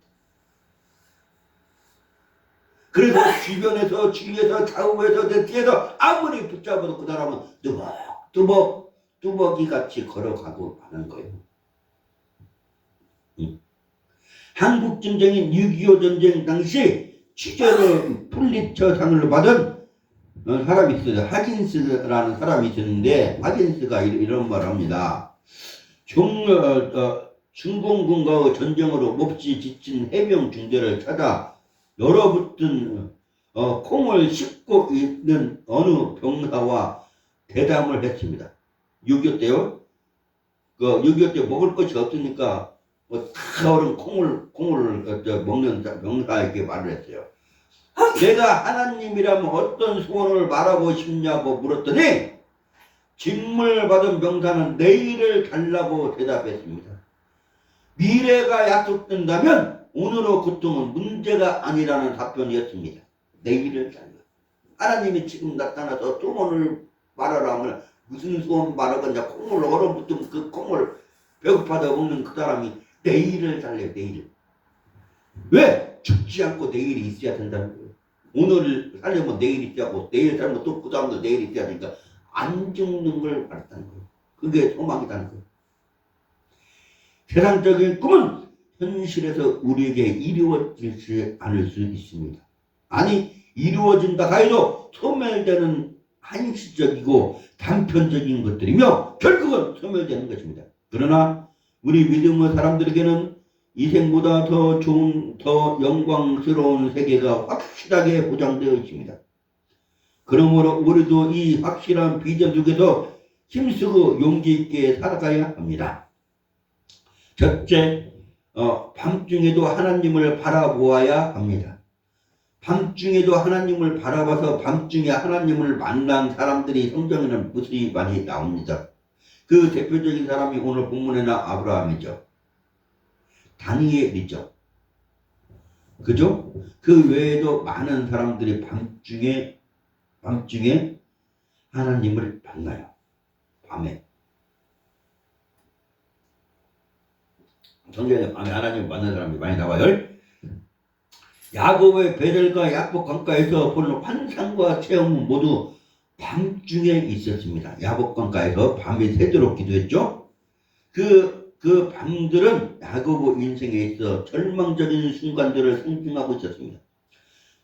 그래서 주변에서 주위에서 좌우에서 내 뒤에서 아무리 붙잡아도 그 사람은 뚜벅이 같이 걸어가고 하는 거예요. 한국전쟁인 6.25 전쟁 당시 취재로 풀리처상을 받은 사람이 있어요. 하긴스라는 사람이 있었는데 하긴스가 이런 말을 합니다. 중공군과의 전쟁으로 몹시 지친 해병 중대를 찾아 얼어붙은 콩을 씹고 있는 어느 병사와 대담을 했습니다. 6.25 때요. 6.25 때 먹을 것이 없으니까 다 얼은 콩을 먹는 병사에게 말을 했어요. 내가 하나님이라면 어떤 소원을 말하고 싶냐고 물었더니 직물 받은 병사는 내일을 달라고 대답했습니다. 미래가 약속된다면 오늘의 고통은 문제가 아니라는 답변이었습니다. 내일을 살려. 하나님이 지금 나타나서 소원을 말하라 하면 무슨 소원 말하겠냐. 콩을 얼어붙으면 그 콩을 배고파서 먹는 그 사람이 내일을 살려. 내일을. 왜? 죽지 않고 내일이 있어야 된다는 거예요. 오늘을 살려면 내일이 있어야고 내일 살면 또 그 다음도 내일이 있어야 되니까 안 죽는 걸 말했다는 거예요. 그게 소망이라는 거예요. 세상적인 꿈은 현실에서 우리에게 이루어지지 않을 수 있습니다. 아니 이루어진다 하여도 소멸되는 한시적이고 단편적인 것들이며 결국은 소멸되는 것입니다. 그러나 우리 믿음의 사람들에게는 이생보다 더 좋은 더 영광스러운 세계가 확실하게 보장되어 있습니다. 그러므로 우리도 이 확실한 비전 속에서 힘쓰고 용기 있게 살아가야 합니다. 첫째, 밤중에도 하나님을 바라보아야 합니다. 밤중에도 하나님을 바라봐서 밤중에 하나님을 만난 사람들이 성경에는 무수히 많이 나옵니다. 그 대표적인 사람이 오늘 본문에는 아브라함이죠. 다니엘이죠. 그죠? 그 외에도 많은 사람들이 밤중에 하나님을 만나요. 밤에. 성경에 밤에 하나님을 만난 사람이 많이 나와요. 야곱의 베델과 야복 강가에서 본 환상과 체험은 모두 밤중에 있었습니다. 야복 강가에서 밤이 새도록 기도했죠. 그 밤들은 야곱의 인생에 있어 절망적인 순간들을 상징하고 있었습니다.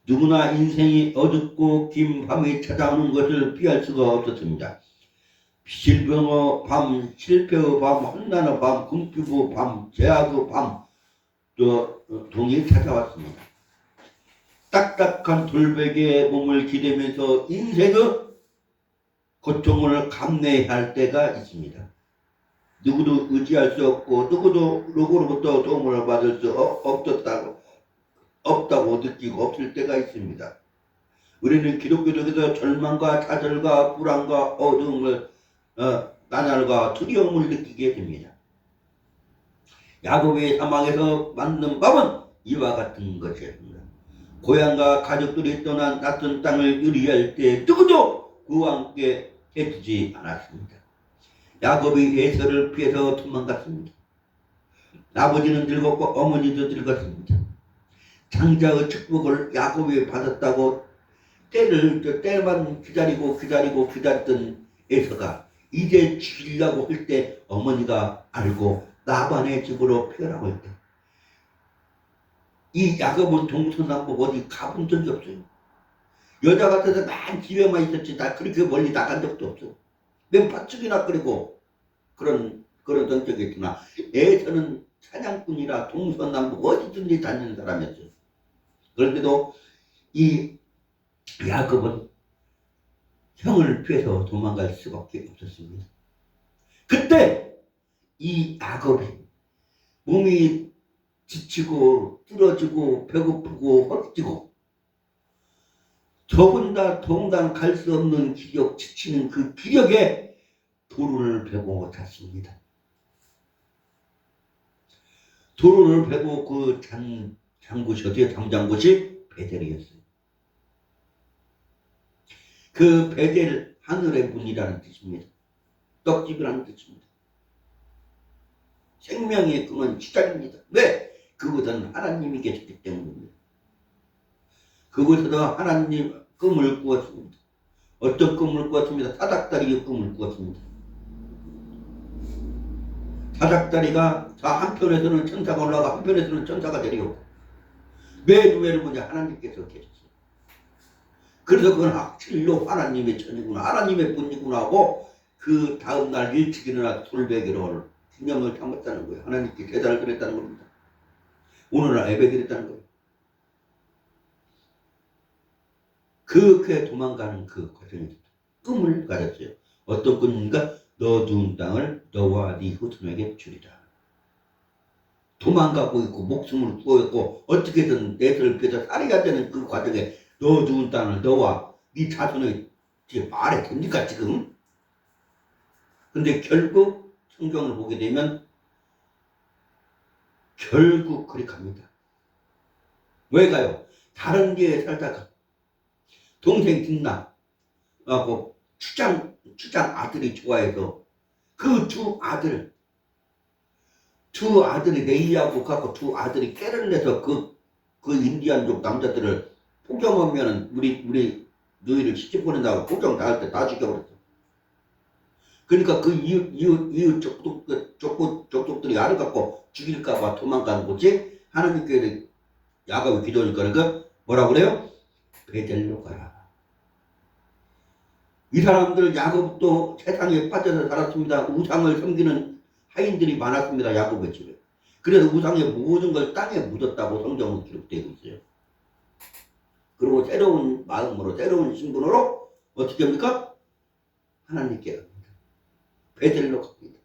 누구나 인생이 어둡고 긴 밤이 찾아오는 것을 피할 수가 없었습니다. 질병의 밤, 실패의 밤, 혼란의 밤, 궁핍의 밤, 제약의 밤, 또 동이 찾아왔습니다. 딱딱한 돌베개에 몸을 기대면서 인생의 고통을 감내할 때가 있습니다. 누구도 의지할 수 없고 누구도 누구로부터 도움을 받을 수 없다고 느끼고 없을 때가 있습니다. 우리는 기독교적에서 절망과 좌절과 불안과 어두움을 나날과 두려움을 느끼게 됩니다. 야곱의 사망에서 맞는 밥은 이와 같은 것입니다. 고향과 가족들이 떠난 낯선 땅을 유리할 때 누구도 그와 함께 해주지 않았습니다. 야곱이 에서를 피해서 도망갔습니다. 아버지는 늙었고 어머니도 늙었습니다. 장자의 축복을 야곱이 받았다고 때만 기다리던 에서가 이제 죽이려고 할 때 어머니가 알고 라반의 집으로 피어나고 있다. 이 야곱은 동서남북 어디 가본 적이 없어요. 여자 같아서 난 집에만 있었지 나 그렇게 멀리 나간 적도 없어. 맨 팥죽이나 끓이고 그런 적이 있구나. 애서는 사냥꾼이라 동서남북 어디든지 다니는 사람이었어요. 그런데도 이 야곱은 형을 피해서 도망갈 수밖에 없었습니다. 그때 이 야곱이 몸이 지치고 쓰러지고 배고프고 헛지고 저보다 더군다나 갈 수 없는 기력, 지치는 그 기력에 도로를 베고 잤습니다. 도로를 베고 그 장곳이 어디에 잠장곳이 베델이었어요. 그 베델 하늘의 문이라는 뜻입니다. 떡집이라는 뜻입니다. 생명의 꿈은 시작입니다. 왜? 그곳은 하나님이 계셨기 때문입니다. 그곳에서 하나님 꿈을 꾸었습니다. 어떤 꿈을 꾸었습니다. 사닥다리의 꿈을 꾸었습니다. 사닥다리가 한편에서는 천사가 올라가 한편에서는 천사가 내려오고 왜 누에를 보냐 하나님께서 계셨어요. 그래서 그건 확실로 하나님의 천이구나 하나님의 분이구나 하고 그 다음날 일찍 일어나 돌베개로 기념을 삼았다는 거예요. 하나님께 제사를 드렸다는 겁니다. 오늘날 예배 드렸다는 거예요. 그렇게 도망가는 그 과정에서 꿈을 가졌어요. 어떤 꿈인가? 너 두은 땅을 너와 네 후손에게 주리라. 도망가고 있고 목숨을 구했고 어떻게든 내를 피해서 살아야 되는 그 과정에 너 두은 땅을 너와 네 자손에게 말해 됩니까 지금? 근데 결국 성경을 보게 되면 결국 그리 갑니다. 왜 가요? 다른 데에 살다가 동생 뒷나 하고 추장 아들이 좋아해서 그 두 아들이 레이하고 갖고 두 아들이 깨를 내서 그 인디안족 남자들을 포경하면은 우리 너희를 시집 보낸다고 포경 나갈 때 다 죽여버렸어. 그러니까 그 이웃 족족들이 알을 갖고 죽일까봐 도망가는 거지. 하나님께 야곱이 기도하니까 그러니까 뭐라 그래요? 베델로 가라. 이 사람들 야곱도 세상에 빠져서 살았습니다. 우상을 섬기는 하인들이 많았습니다. 야곱의 집에. 그래서 우상의 모든 걸 땅에 묻었다고 성경은 기록되고 있어요. 그리고 새로운 마음으로 새로운 신분으로 어떻게 합니까? 하나님께 갑니다. 베델로 갑니다.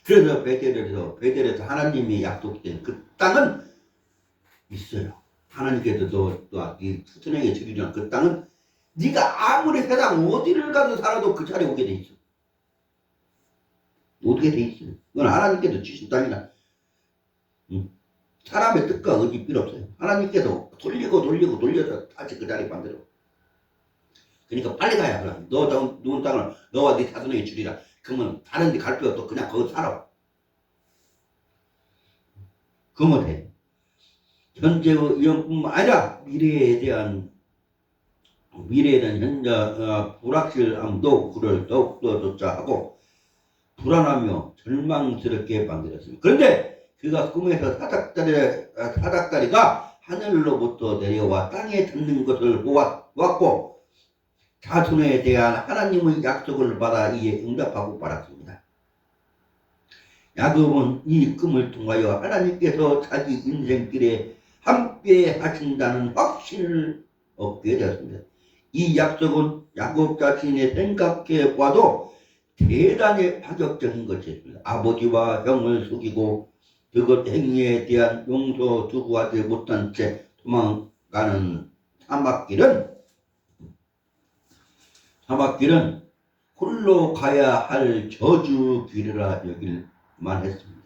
그래서 베델에서 하나님이 약속된 그 땅은 있어요. 하나님께서 너이 후손에게 주리라는 그 땅은 네가 아무리 세상 어디를 가도 살아도 그 자리에 오게 돼 있어. 어떻게 돼 있어요? 그건 하나님께서 주신 땅이다. 사람의 뜻과 의지 필요 없어요. 하나님께서 돌려서 다시 그 자리에 만들어. 그러니까 빨리 가야 그럼. 너 누군 땅을 너와 네 자손에게 주리라. 그러면 다른 데 갈 필요 없어. 그냥 거기 살아. 그러면 돼. 현재의 위험뿐만 아니라 미래에 대한 현재 불확실함도 그를 더욱더 조차하고 불안하며 절망스럽게 만들었습니다. 그런데 그가 꿈에서 사닥다리가 하늘로부터 내려와 땅에 닿는 것을 보았고 자손에 대한 하나님의 약속을 받아 이에 응답하고 말았습니다. 야곱은 이 꿈을 통하여 하나님께서 자기 인생길에 함께 하신다는 확신을 얻게 되었습니다. 이 약속은 야곱 자신의 생각해 봐도 대단히 파격적인 것이었습니다. 아버지와 형을 속이고 그것 행위에 대한 용서 두고하지 못한 채 도망가는 사막길은 홀로 가야 할 저주 길이라 여길만 했습니다.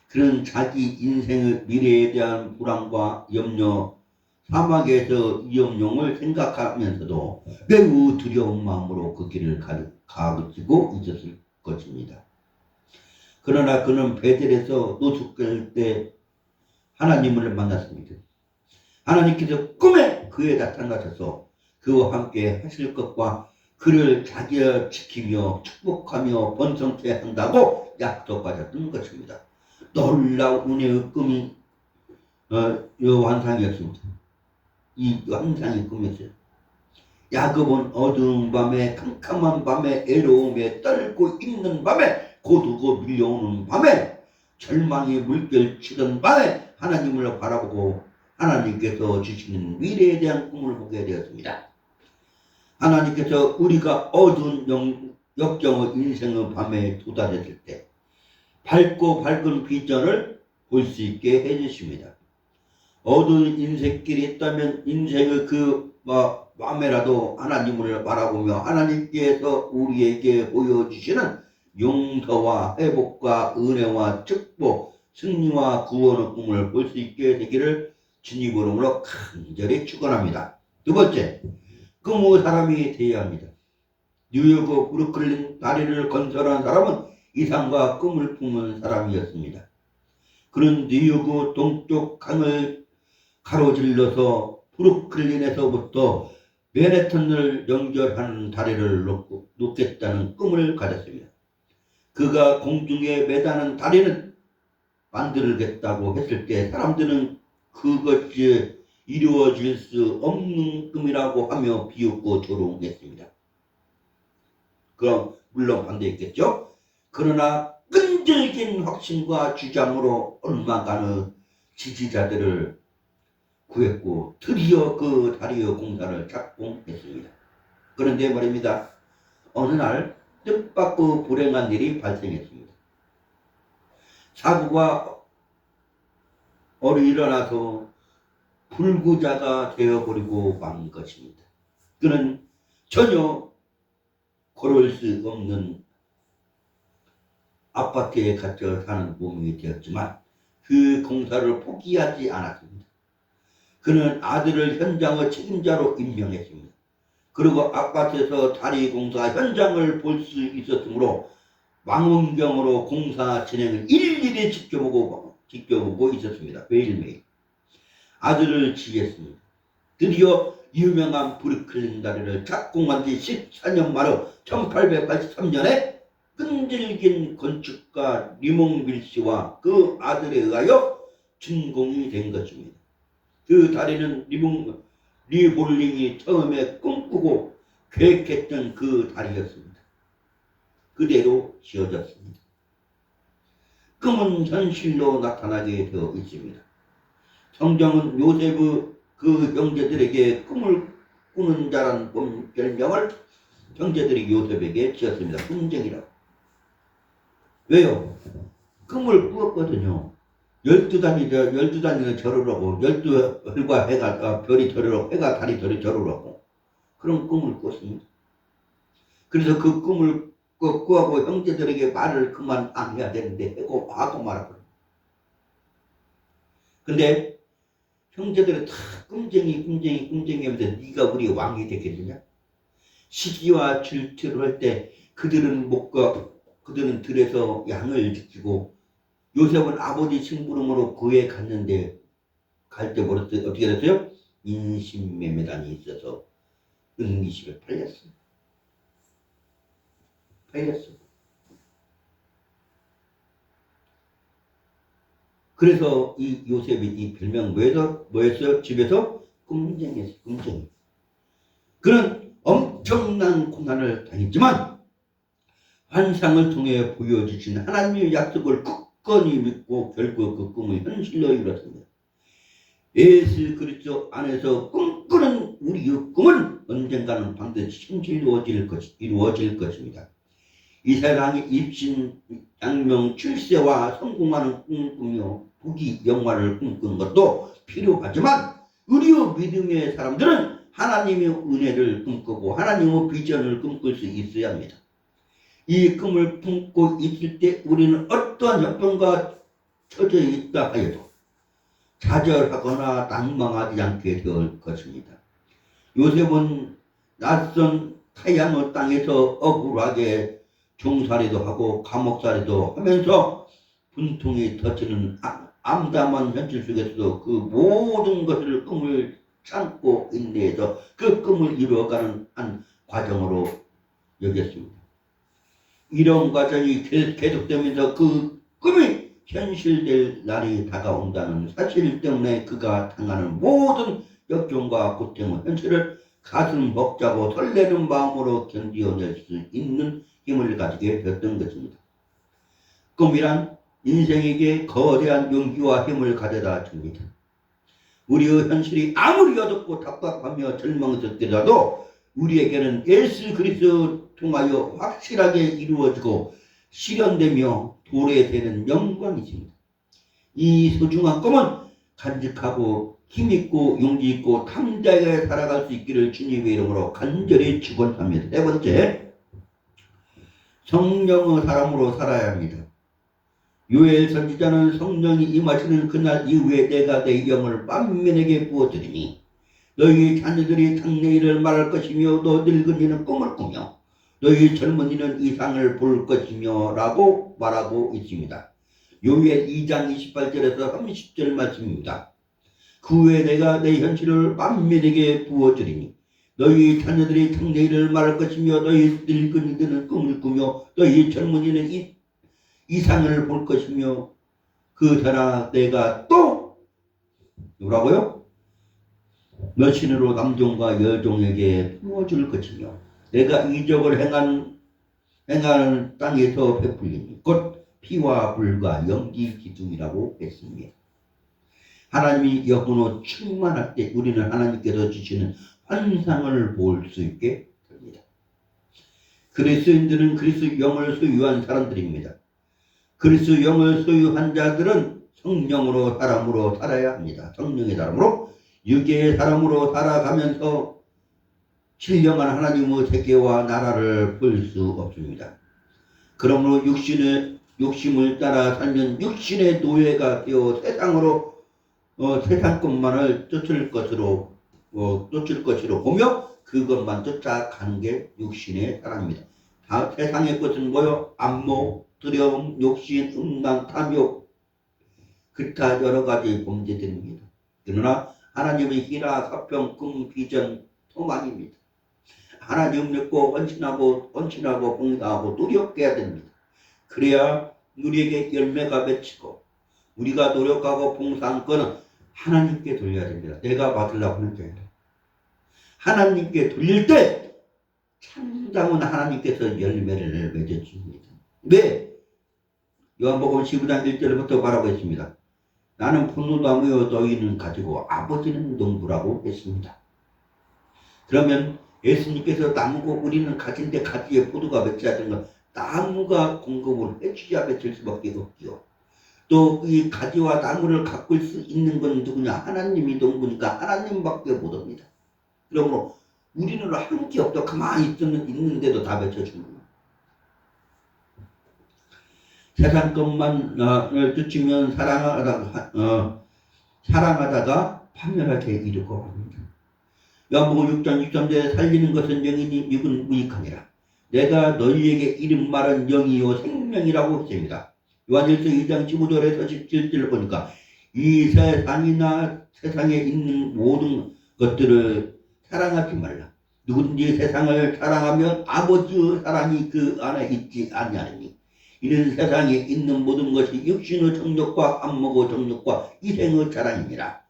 그는 자기 인생의 미래에 대한 불안과 염려, 사막에서 위험용을 생각하면서도 매우 두려운 마음으로 그 길을 가지고 있었을 것입니다. 그러나 그는 베델에서 노숙할 때 하나님을 만났습니다. 하나님께서 꿈에 그에 나타나셔서 그와 함께 하실 것과 그를 자기가 지키며 축복하며 번성케 한다고 약속하셨던 것입니다. 놀라운 은혜의 꿈이 이 환상이었습니다. 이 환상이 꿈이었어요. 야곱은 어두운 밤에 캄캄한 밤에 애로움에 떨고 있는 밤에 고두고 밀려오는 밤에 절망의 물결치던 밤에 하나님을 바라보고 하나님께서 주시는 미래에 대한 꿈을 보게 되었습니다. 하나님께서 우리가 어두운 역경의 인생의 밤에 도달했을 때 밝고 밝은 비전을 볼 수 있게 해주십니다. 어두운 인생길이 있다면 인생의 그 밤에라도 하나님을 바라보며 하나님께서 우리에게 보여주시는 용서와 회복과 은혜와 축복, 승리와 구원의 꿈을 볼 수 있게 되기를 주님 이름으로 간절히 축원합니다. 두 번째, 꿈의 사람이 되어야 합니다. 뉴욕 브루클린 다리를 건설한 사람은 이상과 꿈을 품은 사람이었습니다. 그는 뉴욕 동쪽 강을 가로질러서 브루클린에서부터 맨해튼을 연결하는 다리를 놓겠다는 꿈을 가졌습니다. 그가 공중에 매다는 다리는 만들겠다고 했을 때 사람들은 그것이 이루어질 수 없는 꿈이라고 하며 비웃고 조롱했습니다. 그럼 물론 반대했겠죠. 그러나 끈질긴 확신과 주장으로 얼마간의 지지자들을 구했고 드디어 그 다리의 공사를 착공했습니다. 그런데 말입니다. 어느 날 뜻밖의 불행한 일이 발생했습니다. 사고가 일어나서 불구자가 되어버리고 만 것입니다. 그는 전혀 걸을 수 없는 아파트에 갇혀 사는 몸이 되었지만 그 공사를 포기하지 않았습니다. 그는 아들을 현장의 책임자로 임명했습니다. 그리고 아파트에서 다리 공사 현장을 볼 수 있었으므로 망원경으로 공사 진행을 일일이 지켜보고 있었습니다. 매일매일. 아들을 지휘했습니다. 드디어 유명한 브루클린 다리를 착공한 지 14년 만에 1883년에 끈질긴 건축가 리몽빌 씨와 그 아들에 의하여 준공이 된 것입니다. 그 다리는 리볼링이 처음에 꿈꾸고 계획했던 그 다리였습니다. 그대로 지어졌습니다. 꿈은 현실로 나타나게 되어 있습니다. 성경은 요셉의 그 형제들에게 꿈을 꾸는 자란 별명을 형제들이 요셉에게 지었습니다. 꿈쟁이라고. 왜요? 꿈을 꾸었거든요. 12단위는 절으라고, 12별과 해가, 별이 절으라고, 해가 달이 절으라고. 그런 꿈을 꿨습니다. 그래서 그 꿈을 꾸하고 형제들에게 말을 그만 안 해야 되는데 하고 말하고. 근데 형제들은 다 꿈쟁이 하면서 네가 우리 왕이 되겠느냐? 시기와 질투를 할 때 그들은 들에서 양을 지키고 요셉은 아버지 심부름으로 그에 갔는데 갈 때 어떻게 됐어요? 인신매매단이 있어서 은기집에 팔렸어요. 그래서 이 요셉이 이 별명 뭐였어요? 집에서 꿈쟁이였어요. 꿈쟁이. 그는 엄청난 고난을 당했지만 환상을 통해 보여주신 하나님의 약속을 굳건히 믿고 결국 그 꿈을 현실로 이뤘습니다. 예수 그리스도 안에서 꿈꾸는 우리의 꿈은 언젠가는 반드시 현실로 이루어질 것입니다. 이 세상의 입신, 양명, 출세와 성공하는 꿈꾸며 부귀, 영화를 꿈꾸는 것도 필요하지만 우리의 믿음의 사람들은 하나님의 은혜를 꿈꾸고 하나님의 비전을 꿈꿀 수 있어야 합니다. 이 꿈을 품고 있을 때 우리는 어떠한 형편과 처져 있다 하여도 좌절하거나 낭망하지 않게 될 것입니다. 요셉은 낯선 타향의 땅에서 억울하게 종살이도 하고 감옥살이도 하면서 분통이 터지는 암담한 현실 속에서도 그 모든 것을 꿈을 참고 인내해서 그 꿈을 이루어가는 한 과정으로 여겼습니다. 이런 과정이 계속되면서 그 꿈이 현실될 날이 다가온다는 사실 때문에 그가 당하는 모든 역경과 고통의 현실을 가슴 벅차고 설레는 마음으로 견디어낼 수 있는 힘을 가지게 되었던 것입니다. 꿈이란 인생에게 거대한 용기와 힘을 가져다 줍니다. 우리의 현실이 아무리 어둡고 답답하며 절망스럽더라도 우리에게는 예수 그리스도 통하여 확실하게 이루어지고 실현되며 도래되는 영광이십니다. 이 소중한 꿈은 간직하고 힘있고 용기있고 탐자에 살아갈 수 있기를 주님의 이름으로 간절히 축원합니다. 네 번째, 성령의 사람으로 살아야 합니다. 요엘 선지자는 성령이 임하시는 그날 이후에 내가 내 영을 만민에게 부어주리니 너희 자녀들이 장래일을 말할 것이며 너 늙은이는 꿈을 꾸며 너희 젊은이는 이상을 볼 것이며 라고 말하고 있습니다. 요엘 2장 28절에서 30절 말씀입니다. 그 후에 내가 내 현실을 만민에게 부어주리니 너희 자녀들이 장래일을 말할 것이며 너희 늙은이들은 꿈을 꾸며 너희 젊은이는 이상을 볼 것이며 그 자라 내가 또 뭐라고요? 여신으로 남종과 여종에게 부어줄 것이며 내가 이적을 행하는 땅에서 베풀리니 곧 피와 불과 연기 기둥이라고 했습니다. 하나님이 영으로 충만할 때 우리는 하나님께서 주시는 환상을 볼 수 있게 됩니다. 그리스도인들은 그리스도 영을 소유한 사람들입니다. 그리스도 영을 소유한 자들은 성령으로 사람으로 살아야 합니다. 성령의 사람으로 육의 사람으로 살아가면서 신령한 하나님의 세계와 나라를 볼 수 없습니다. 그러므로 욕심을 따라 살면 육신의 노예가 되어 세상으로 세상 것만을 쫓을 것으로 보며 그것만 쫓아가는 게 육신의 사랑입니다. 다 세상의 것은 뭐요? 안목, 두려움, 욕심, 음란, 탐욕, 기타 여러 가지 범죄들입니다. 그러나 하나님의 희라, 화평, 꿈, 비전, 소망입니다. 하나님 믿고 헌신하고 봉사하고 노력해야 됩니다. 그래야 우리에게 열매가 맺히고 우리가 노력하고 봉사한 거는 하나님께 돌려야 됩니다. 내가 받으려고 하는 게 아니라 하나님께 돌릴 때 참담은 하나님께서 열매를 맺어줍니다. 왜? 요한복음 15장 1절부터 말하고 있습니다. 나는 포도나무요 너희는 가지고 아버지는 농부라고 했습니다. 그러면 예수님께서 나무고 우리는 가진데 가지에 포도가 맺혀야 되는 건 나무가 공급을 해줘야 맺힐 수밖에 없죠. 또 이 가지와 나무를 가꿀 수 있는 건 누구냐? 하나님이 농부니까 하나님밖에 못합니다. 그러므로 우리는 한 게 없다. 가만히 있는데도 다 맺혀주는 거예요. 세상 것만을 쫓으면 사랑하다가 파멸하게 이르고 합니다. 요한복음 6장 63절에 살리는 것은 영이니 육은 무익하니라. 내가 너희에게 이른 말은 영이요 생명이라고 했습니다. 요한일서 2장 15절에서 17절을 보니까 이 세상에 있는 모든 것들을 사랑하지 말라. 누구든지 세상을 사랑하면 아버지의 사랑이 그 안에 있지 아니하니 이는 세상에 있는 모든 것이 육신의 정욕과 안목의 정욕과 이생의 자랑입니다.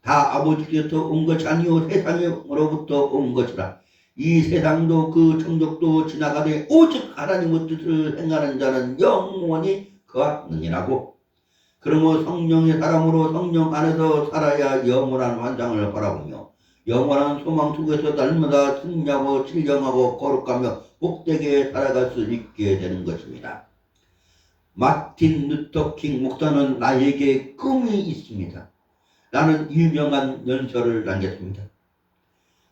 다 아버지께서 온 것이 아니요 세상으로부터 온 것이라. 이 세상도 그 정욕도 지나가되 오직 하나님의 뜻을 행하는 자는 영원히 거하느니라고. 그러므로 성령의 사람으로 성령 안에서 살아야 영원한 환상을 바라보며 영원한 소망 속에서 날마다 승리하고 신령하고 거룩하며 복되게 살아갈 수 있게 되는 것입니다. 마틴 루터 킹 목사는 나에게 꿈이 있습니다. 라는 유명한 연설을 남겼습니다.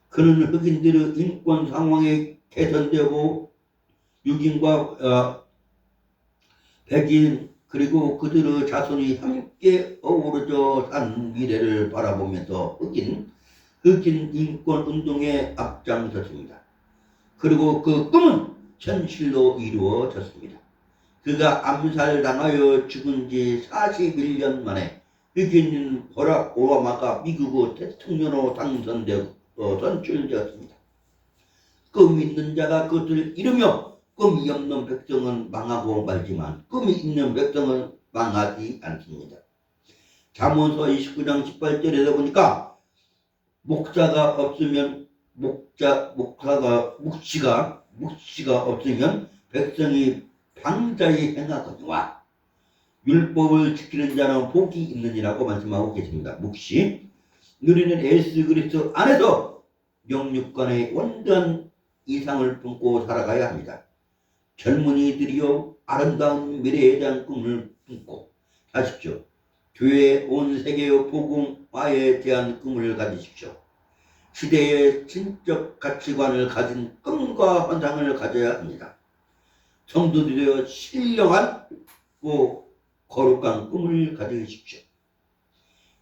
그는 흑인들의 인권 상황이 개선되고 유gin과 백인 그리고 그들의 자손이 함께 어우러져 산 미래를 바라보면서 흑인 인권 운동에 앞장섰습니다. 그리고 그 꿈은 현실로 이루어졌습니다. 그가 암살당하여 죽은 지 41년 만에 흑인 버락 오바마가 미국의 대통령으로 선출되었습니다. 꿈이 있는 자가 그것을 이루며 꿈이 없는 백성은 망하고 말지만 꿈이 있는 백성은 망하지 않습니다. 잠언서 29장 18절에서 보니까 묵시가 없으면 백성이 방자히 행하거니와 율법을 지키는 자는 복이 있느니라고 말씀하고 계십니다. 묵시. 우리는 예수 그리스도 안에서 영육간의 원대한 이상을 품고 살아가야 합니다. 젊은이들이여 아름다운 미래에 대한 꿈을 품고 하십시오. 교회 온 세계의 복음화에 대한 꿈을 가지십시오. 시대의 진적 가치관을 가진 꿈과 환상을 가져야 합니다. 성도들이여 신령한 거룩한 꿈을 가지십시오.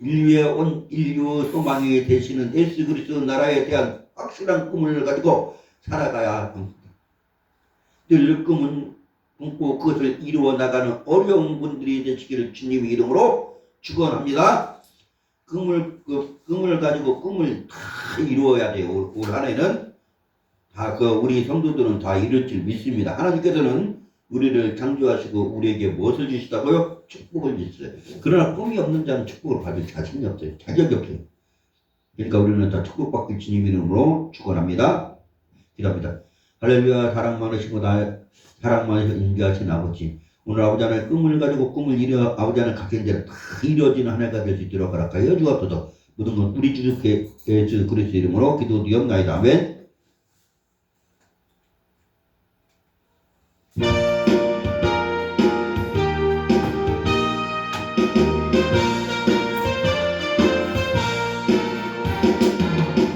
인류의 소망이 되시는 예수 그리스도 나라에 대한 확실한 꿈을 가지고 살아가야 합니다. 늘 꿈은 꿈고 그것을 이루어 나가는 어려운 분들이 되시기를 주님의 이름으로 축원합니다. 꿈을 가지고 꿈을 다 이루어야 돼요. 올 한해는 다 우리 성도들은 다 이룰 줄 믿습니다. 하나님께서는 우리를 창조하시고 우리에게 무엇을 주시다고요? 축복을 주셨어요. 그러나 꿈이 없는 자는 축복을 받을 자신이 없어요. 자격이 없어요. 그러니까 우리는 다 축복받길 주님 이름으로 축원합니다. 기도합니다. 할렐루야. 사랑 많으시고 사랑 많으시고 인자하신 아버지, 오늘 아버지 하나님 꿈을 가지고 꿈을 이루어 아버지 하나님 각진 대로 다 이루어지는 한 해가 될 수 있도록 허락하여 주옵소서. 모든 건 우리 주 예수 그리스도 이름으로 기도드리옵나이다. 아멘.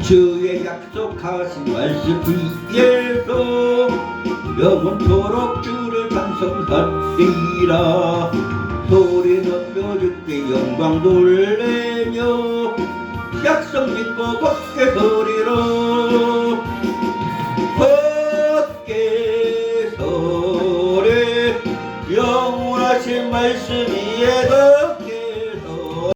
주의 약속하신 말씀 위에서 영원토록 주를 찬송하리라. 소리 높여줄게 영광 돌리며 약속 믿고 곱게 소리로 곱게 소리 영원하신 말씀 위에서